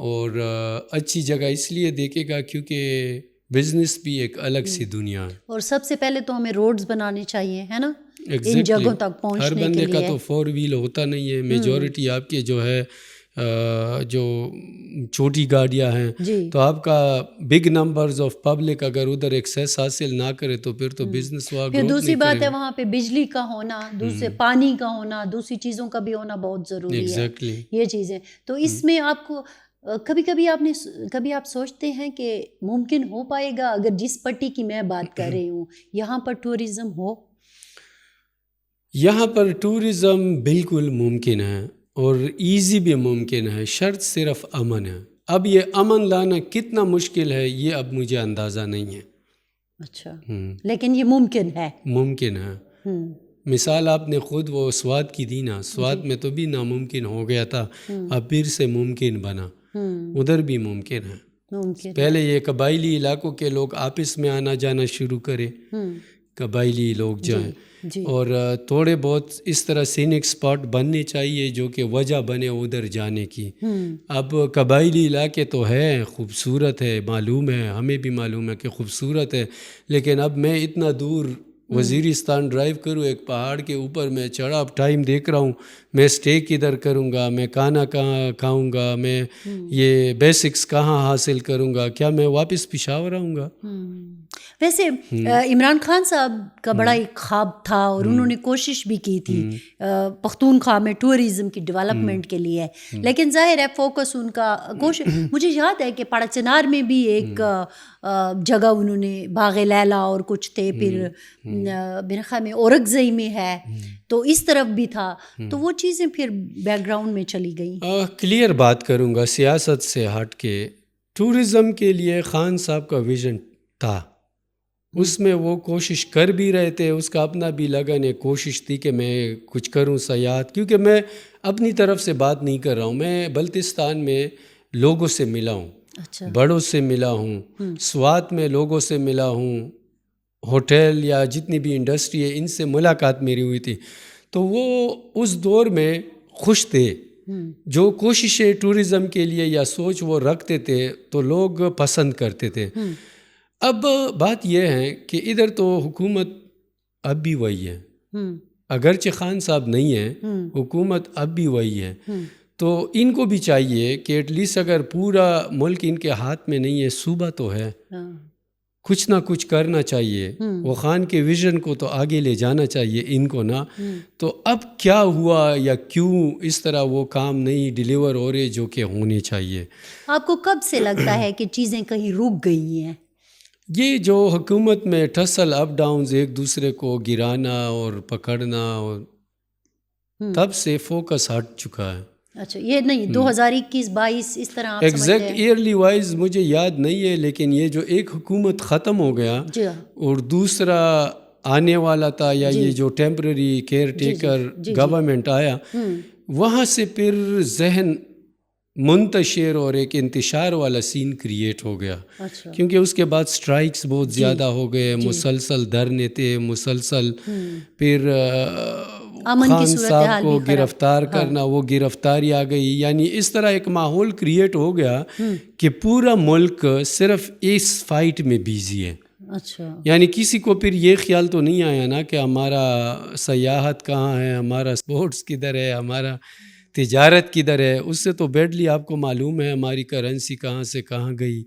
اور اچھی جگہ اس لیے دیکھے گا کیونکہ بزنس بھی ایک الگ سی دنیا ہے. اور سب سے پہلے تو ہمیں روڈز بنانی چاہیے, ہے نا, ان جگہوں تک پہنچنے کے لیے. ہر بندے کا تو 4 ویل ہوتا نہیں ہے, میجورٹی آپ کے جو ہے جو چھوٹی گاڑیاں ہیں, تو آپ کا بگ نمبرز آف پبلک اگر ادھر ایکسیس حاصل نہ کرے تو پھر تو بزنس وہاں پھر دوسری بات ہے وہاں پہ بجلی کا ہونا, دوسرے پانی کا ہونا, دوسری چیزوں کا بھی ہونا بہت ضروری ہے. یہ چیزیں تو اس میں آپ کو کبھی آپ سوچتے ہیں کہ ممکن ہو پائے گا اگر جس پٹی کی میں بات کر رہی ہوں یہاں پر ٹورزم ہو؟ یہاں پر ٹورزم بالکل ممکن ہے اور ایزی بھی ممکن ہے, شرط صرف امن ہے. اب یہ امن لانا کتنا مشکل ہے یہ اب مجھے اندازہ نہیں ہے. اچھا, لیکن یہ ممکن ہے. ممکن ہے. مثال آپ نے خود وہ سوات کی دی نا, سوات میں تو بھی ناممکن ہو گیا تھا, اب پھر سے ممکن بنا, ادھر بھی ممکن ہے. پہلے یہ قبائلی علاقوں کے لوگ آپس میں آنا جانا شروع کرے, قبائلی لوگ جائیں, اور تھوڑے بہت اس طرح سینک اسپاٹ بننے چاہیے جو کہ وجہ بنے ادھر جانے کی. اب قبائلی علاقے تو ہے, خوبصورت ہے, معلوم ہے, ہمیں بھی معلوم ہے کہ خوبصورت ہے, لیکن اب میں اتنا دور وزیرستان ڈرائیو کروں, ایک پہاڑ کے اوپر میں چڑھا, اب ٹائم دیکھ رہا ہوں میں اسٹے کدھر کروں گا, میں کھانا کہاں کھاؤں گا, میں یہ بیسکس کہاں حاصل کروں گا, کیا میں واپس پشاور آؤں گا؟ ویسے عمران خان صاحب کا بڑا ایک خواب تھا اور انہوں نے کوشش بھی کی تھی پختونخوا میں ٹورزم کی ڈیولپمنٹ کے لیے, لیکن ظاہر ہے فوکس ان کا کوشش. مجھے یاد ہے کہ پاڑا چنار میں بھی ایک جگہ انہوں نے, باغ لیلا اور کچھ تھے, پھر میرے خیال میں اورکزئی میں ہے, تو اس طرف بھی تھا, تو وہ چیزیں پھر بیک گراؤنڈ میں چلی گئیں. کلیئر بات کروں گا سیاست سے ہٹ کے, ٹورزم کے لیے خان صاحب کا ویژن تھا, اس میں وہ کوشش کر بھی رہے تھے, اس کا اپنا بھی لگن ہے, کوشش تھی کہ میں کچھ کروں سیاحت, کیونکہ میں اپنی طرف سے بات نہیں کر رہا ہوں, میں بلتستان میں لوگوں سے ملا ہوں, بڑوں سے ملا ہوں, سوات میں لوگوں سے ملا ہوں, ہوٹل یا جتنی بھی انڈسٹری ہے ان سے ملاقات میری ہوئی تھی, تو وہ اس دور میں خوش تھے. جو کوششیں ٹورزم کے لیے یا سوچ وہ رکھتے تھے تو لوگ پسند کرتے تھے. اب بات یہ ہے کہ ادھر تو حکومت اب بھی وہی ہے, اگرچہ خان صاحب نہیں ہے, حکومت اب بھی وہی ہے, تو ان کو بھی چاہیے کہ ایٹ لیسٹ اگر پورا ملک ان کے ہاتھ میں نہیں ہے, صوبہ تو ہے, کچھ نہ کچھ کرنا چاہیے. وہ خان کے ویژن کو تو آگے لے جانا چاہیے ان کو نا. تو اب کیا ہوا یا کیوں اس طرح وہ کام نہیں ڈیلیور ہو رہے جو کہ ہونے چاہیے؟ آپ کو کب سے لگتا ہے کہ چیزیں کہیں رک گئی ہیں؟ یہ جو حکومت میں ٹسل اپ ڈاؤنز, ایک دوسرے کو گرانا اور پکڑنا, اور تب سے فوکس ہٹ چکا ہے. اچھا یہ نہیں 2021-22 اس طرح آپ ایگزیکٹ ایئرلی وائز مجھے یاد نہیں ہے، لیکن یہ جو ایک حکومت ختم ہو گیا اور دوسرا آنے والا تھا، یا یہ جو ٹیمپرری کیئر ٹیکر گورنمنٹ آیا، وہاں سے پھر ذہن منتشر اور ایک انتشار والا سین کریٹ ہو گیا، کیونکہ اس کے بعد سٹرائکس بہت زیادہ ہو گئے، مسلسل دھرنے تھے، مسلسل پھر خان صاحب کو گرفتار کرنا، وہ گرفتاری آ گئی، یعنی اس طرح ایک ماحول کریٹ ہو گیا کہ پورا ملک صرف اس فائٹ میں بیزی ہے۔ اچھا، یعنی کسی کو پھر یہ خیال تو نہیں آیا نا کہ ہمارا سیاحت کہاں ہے، ہمارا سپورٹس کدھر ہے، ہمارا تجارت کدھر ہے۔ اس سے تو بیڈلی آپ کو معلوم ہے ہماری کرنسی کہاں سے کہاں گئی،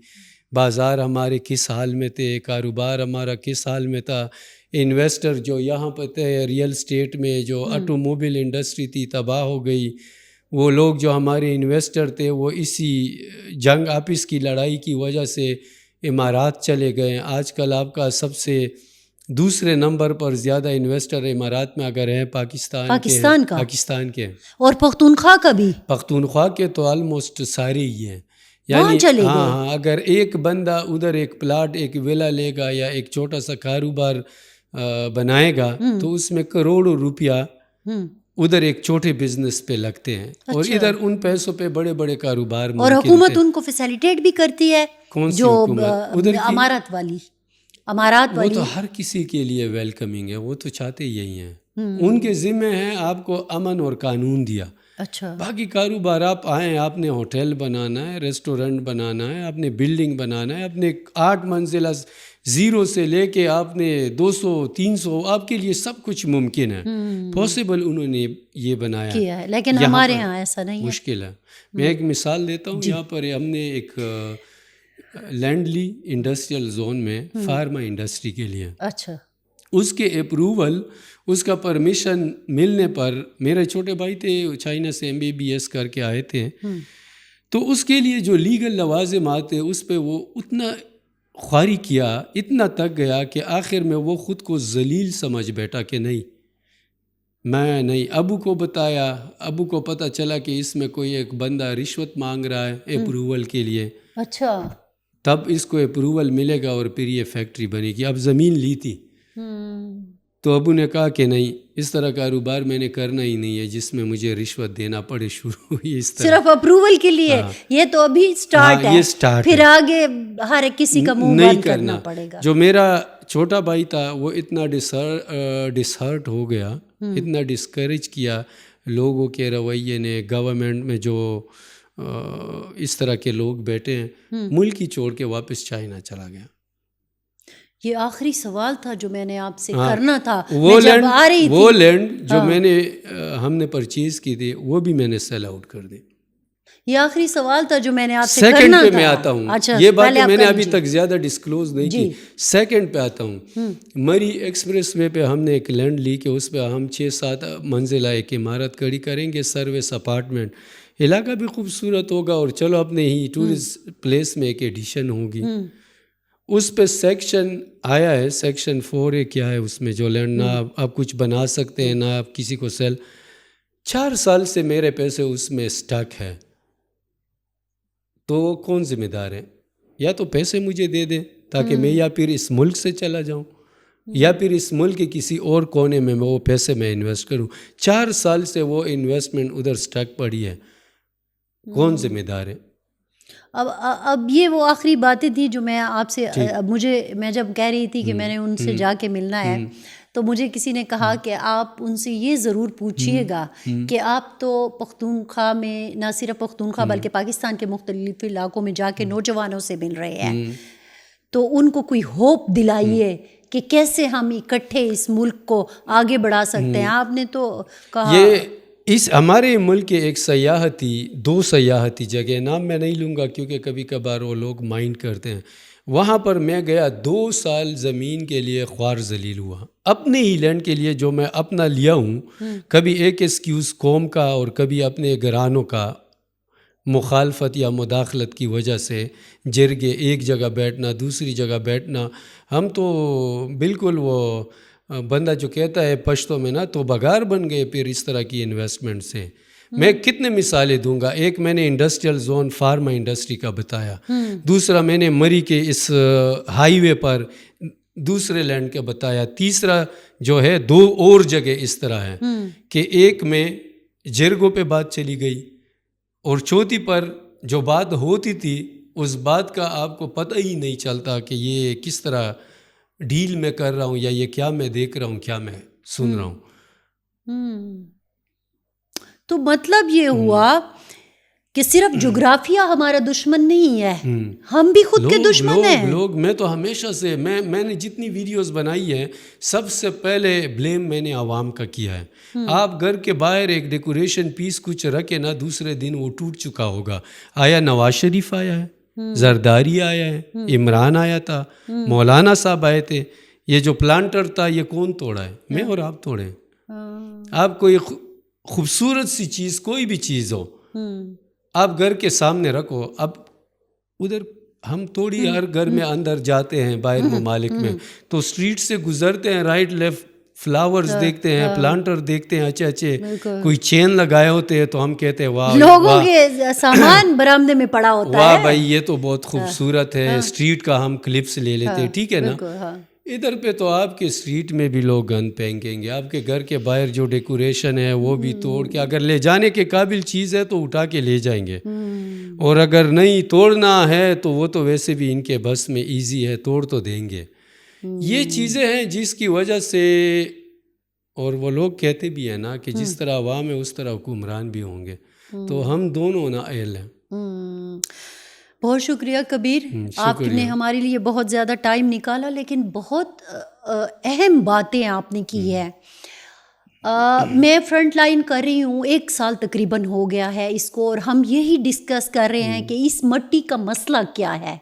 بازار ہمارے کس حال میں تھے، کاروبار ہمارا کس حال میں تھا، انویسٹر جو یہاں پہ تھے ریئل اسٹیٹ میں، جو آٹو موبائل انڈسٹری تھی تباہ ہو گئی، وہ لوگ جو ہمارے انویسٹر تھے وہ اسی جنگ آپس کی لڑائی کی وجہ سے امارات چلے گئے۔ آج کل آپ کا سب سے دوسرے نمبر پر زیادہ انویسٹر امارات میں اگر ہیں پاکستان کے اور پختونخوا کا بھی، پختونخوا کے تو آلموسٹ سارے ہی ہیں، یعنی ہاں اگر ایک بندہ ادھر ایک پلاٹ ایک ویلا لے گا یا ایک چھوٹا سا کاروبار بنائے گا تو اس میں کروڑوں روپیہ ادھر ایک چھوٹے بزنس پہ لگتے ہیں، اور ادھر ان پیسوں پہ بڑے بڑے کاروبار، اور حکومت ان کو فیسیلیٹیٹ بھی کرتی ہے۔ کون سی جو ادھر امارات والی وہ تو ہر کسی کے لیے ویلکمنگ ہے، وہ تو چاہتے یہی ہیں، ان کے ذمہ ہیں آپ کو امن اور قانون دیا۔ اچھا، باقی کاروبار آپ آئیں، آپ نے ہوٹل بنانا ہے، ریسٹورنٹ بنانا ہے، آپ نے بلڈنگ بنانا ہے، اپنے 8 منزلہ زیرو سے لے کے آپ نے 200-300، آپ کے لیے سب کچھ ممکن ہے، پاسبل انہوں نے یہ بنایا کیا ہے، لیکن ہمارے یہاں ایسا نہیں ہے، مشکل ہے۔ میں ایک مثال دیتا ہوں، یہاں پر ہم نے ایک لینڈ لی انڈسٹریل زون میں فارما انڈسٹری کے لیے، اچھا، اس کے اپروول، اس کا پرمیشن ملنے پر، میرے چھوٹے بھائی تھے چائنا سے MBBS کر کے آئے تھے، تو اس کے لیے جو لیگل لوازمات تھے اس پہ وہ اتنا خواری کیا، اتنا تک گیا کہ آخر میں وہ خود کو ذلیل سمجھ بیٹھا کہ میں نہیں۔ ابو کو بتایا، ابو کو پتہ چلا کہ اس میں کوئی ایک بندہ رشوت مانگ رہا ہے اپروول کے لیے، اچھا، تب اس کو اپروول ملے گا اور پھر یہ فیکٹری بنے گی۔ اب زمین لی تھی تو ابو نے کہا کہ نہیں، اس طرح کاروبار میں نے کرنا ہی نہیں ہے جس میں مجھے رشوت دینا پڑے۔ شروع ہوئی اس طرح، صرف اپروول کے لیے، یہ تو ابھی سٹارٹ ہے، پھر آگے ہر ایک کسی کا منہ بند کرنا پڑے گا۔ جو میرا چھوٹا بھائی تھا وہ اتنا ڈسہرٹ ہو گیا، اتنا ڈسکریج کیا لوگوں کے رویے نے، گورنمنٹ میں جو اس طرح کے لوگ بیٹھے ہیں، ملک ہی چھوڑ کے واپس چائنا چلا گیا۔ یہ آخری سوال تھا جو میں نے آپ سے کرنا تھا، وہ لینڈ جو ہم نے پرچیز کی تھی وہ بھی میں نے سیل آؤٹ کر دی۔ یہ آخری سوال تھا جو میں نے آپ سے سیکنڈ کرنا پہ تھا۔ میں آتا ہوں، اچھا، یہ بات میں نے ابھی تک زیادہ ڈسکلوز نہیں کی، سیکنڈ پہ آتا ہوں۔ مری ایکسپریس وے پہ ہم نے ایک لینڈ لی کہ اس پہ ہم 6-7 منزلہ ایک عمارت کھڑی کریں گے، سروس اپارٹمنٹ، علاقہ بھی خوبصورت ہوگا اور چلو اپنے ہی ٹورسٹ پلیس میں ایک ایڈیشن ہوگی۔ اس پہ سیکشن آیا ہے، سیکشن 4A کیا ہے اس میں، جو لینڈ نہ آپ کچھ بنا سکتے ہیں نہ آپ کسی کو سیل۔ 4 سال سے میرے پیسے اس میں سٹک ہے، تو کون ذمہ دار ہے؟ یا تو پیسے مجھے دے دیں تاکہ میں یا پھر اس ملک سے چلا جاؤں، یا پھر اس ملک کے کسی اور کونے میں وہ پیسے میں انویسٹ کروں۔ 4 سال سے وہ انویسٹمنٹ ادھر سٹک پڑی ہے، کون ذمہ دار ہے؟ اب یہ وہ آخری باتیں تھی جو میں آپ سے، میں جب کہہ رہی تھی کہ میں نے ان سے جا کے ملنا ہے، تو مجھے کسی نے کہا کہ آپ ان سے یہ ضرور پوچھیے گا کہ آپ تو پختونخوا میں، نہ صرف پختونخوا بلکہ پاکستان کے مختلف علاقوں میں جا کے نوجوانوں سے مل رہے ہیں، تو ان کو کوئی ہوپ دلائیے کہ کیسے ہم اکٹھے اس ملک کو آگے بڑھا سکتے ہیں۔ آپ نے تو کہا اس ہمارے ملک کے ایک دو سیاحتی جگہ، نام میں نہیں لوں گا کیونکہ کبھی کبھار وہ لوگ مائنڈ کرتے ہیں، وہاں پر میں گیا، 2 سال زمین کے لیے خوار ذلیل ہوا، اپنے ہی لینڈ کے لیے جو میں اپنا لیا ہوں، کبھی ایک ایکسکیوز قوم کا اور کبھی اپنے گھرانوں کا مخالفت یا مداخلت کی وجہ سے جرگے، ایک جگہ بیٹھنا دوسری جگہ بیٹھنا۔ ہم تو بالکل وہ بندہ جو کہتا ہے پشتوں میں نا، تو بغار بن گئے پھر اس طرح کی انویسٹمنٹ سے۔ میں کتنے مثالیں دوں گا. ایک میں نے انڈسٹریل زون فارما انڈسٹری کا بتایا, دوسرا میں نے مری کے اس ہائی وے پر دوسرے لینڈ کا بتایا, تیسرا جو ہے 2 اور جگہ اس طرح ہیں کہ ایک میں جرگوں پہ بات چلی گئی, اور چوتھی پر جو بات ہوتی تھی اس بات کا آپ کو پتہ ہی نہیں چلتا کہ یہ کس طرح ڈیل میں کر رہا ہوں, یا یہ کیا میں دیکھ رہا ہوں, کیا میں سن رہا ہوں. تو مطلب یہ ہوا کہ صرف جغرافیہ ہمارا دشمن نہیں ہے, ہم بھی خود کے دشمن ہیں. لوگ میں تو ہمیشہ سے میں نے جتنی ویڈیوز بنائی ہیں سب سے پہلے بلیم میں نے عوام کا کیا ہے. آپ گھر کے باہر ایک ڈیکوریشن پیس کچھ رکھے نا, دوسرے دن وہ ٹوٹ چکا ہوگا. آیا نواز شریف آیا ہے, زرداری آیا ہے, عمران آیا تھا, مولانا صاحب آئے تھے. یہ جو پلانٹر تھا یہ کون توڑا ہے؟ میں اور آپ توڑے. آپ کوئی خوبصورت سی چیز, کوئی بھی چیز ہو, آپ گھر کے سامنے رکھو. اب ادھر ہم توڑی, ہر گھر میں اندر جاتے ہیں باہر ممالک میں تو اسٹریٹ سے گزرتے ہیں, رائٹ لیفٹ فلاورز دیکھتے ہیں, پلانٹر دیکھتے ہیں اچھے اچھے, کوئی چین لگائے ہوتے ہیں تو ہم کہتے ہیں واہ, لوگوں کے سامان برآمدے میں پڑا ہوتا ہے, واہ بھائی یہ تو بہت خوبصورت ہے. اسٹریٹ کا ہم کلپس لے لیتے ہیں, ٹھیک ہے نا. ادھر پہ تو آپ کے اسٹریٹ میں بھی لوگ گن پھینکیں گے, آپ کے گھر کے باہر جو ڈیکوریشن ہے وہ بھی توڑ کے, اگر لے جانے کے قابل چیز ہے تو اٹھا کے لے جائیں گے, اور اگر نہیں توڑنا ہے تو وہ تو ویسے بھی ان کے بس میں ایزی ہے, توڑ تو دیں گے. یہ چیزیں ہیں جس کی وجہ سے, اور وہ لوگ کہتے بھی ہیں نا کہ جس طرح عوام ہے اس طرح حکمران بھی ہوں گے, تو ہم دونوں نااہل ہیں. بہت شکریہ کبیر, آپ نے ہمارے لیے بہت زیادہ ٹائم نکالا, لیکن بہت اہم باتیں آپ نے کی ہے. میں فرنٹ لائن کر رہی ہوں, 1 سال تقریباً ہو گیا ہے اس کو, اور ہم یہی ڈسکس کر رہے ہیں کہ اس مٹی کا مسئلہ کیا ہے.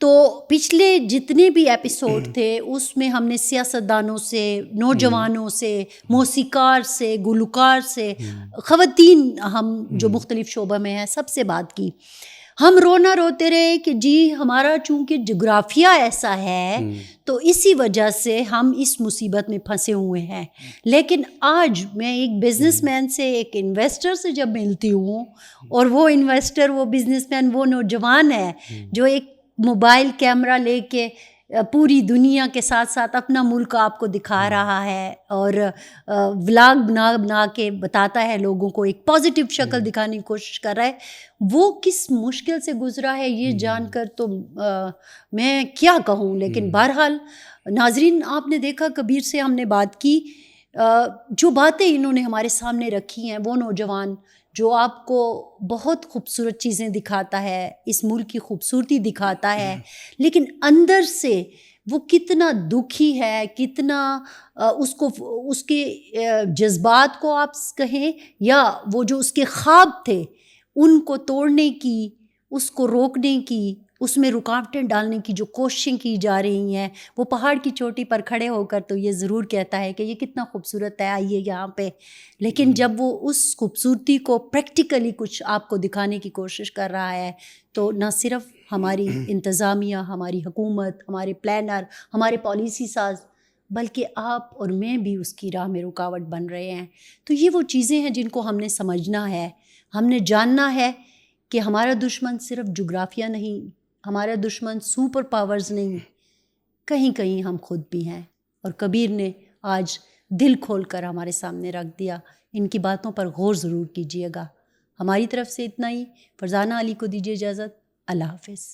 تو پچھلے جتنے بھی ایپیسوڈ تھے اس میں ہم نے سیاستدانوں سے, نوجوانوں سے, موسیقار سے, گلوکار سے, خواتین ہم جو مختلف شعبہ میں ہیں سب سے بات کی. ہم رونا روتے رہے کہ جی ہمارا چونکہ جغرافیہ ایسا ہے تو اسی وجہ سے ہم اس مصیبت میں پھنسے ہوئے ہیں. لیکن آج میں ایک بزنس مین سے, ایک انویسٹر سے جب ملتی ہوں, اور وہ انویسٹر, وہ بزنس مین, وہ نوجوان ہے جو ایک موبائل کیمرہ لے کے پوری دنیا کے ساتھ ساتھ اپنا ملک آپ کو دکھا رہا ہے, اور ولاگ بنا کے بتاتا ہے لوگوں کو, ایک پازیٹیو شکل دکھانے کی کوشش کر رہا ہے, وہ کس مشکل سے گزرا ہے یہ جان کر تو میں کیا کہوں. لیکن بہرحال ناظرین, آپ نے دیکھا کبیر سے ہم نے بات کی, جو باتیں انہوں نے ہمارے سامنے رکھی ہیں, وہ نوجوان جو آپ کو بہت خوبصورت چیزیں دکھاتا ہے, اس ملک کی خوبصورتی دکھاتا ہے, لیکن اندر سے وہ کتنا دکھی ہے, کتنا اس کے جذبات کو آپ کہیں, یا وہ جو اس کے خواب تھے ان کو توڑنے کی, اس کو روکنے کی, اس میں رکاوٹیں ڈالنے کی جو کوششیں کی جا رہی ہیں, وہ پہاڑ کی چوٹی پر کھڑے ہو کر تو یہ ضرور کہتا ہے کہ یہ کتنا خوبصورت ہے, آئیے یہاں پہ. لیکن جب وہ اس خوبصورتی کو پریکٹیکلی کچھ آپ کو دکھانے کی کوشش کر رہا ہے تو نہ صرف ہماری انتظامیہ, ہماری حکومت, ہمارے پلانر, ہمارے پالیسی ساز, بلکہ آپ اور میں بھی اس کی راہ میں رکاوٹ بن رہے ہیں. تو یہ وہ چیزیں ہیں جن کو ہم نے سمجھنا ہے, ہم نے جاننا ہے کہ ہمارا دشمن صرف جغرافیہ نہیں, ہمارا دشمن سپر پاورز نہیں, کہیں کہیں ہم خود بھی ہیں. اور کبیر نے آج دل کھول کر ہمارے سامنے رکھ دیا. ان کی باتوں پر غور ضرور کیجیے گا. ہماری طرف سے اتنا ہی. فرزانہ علی کو دیجیے اجازت. اللہ حافظ.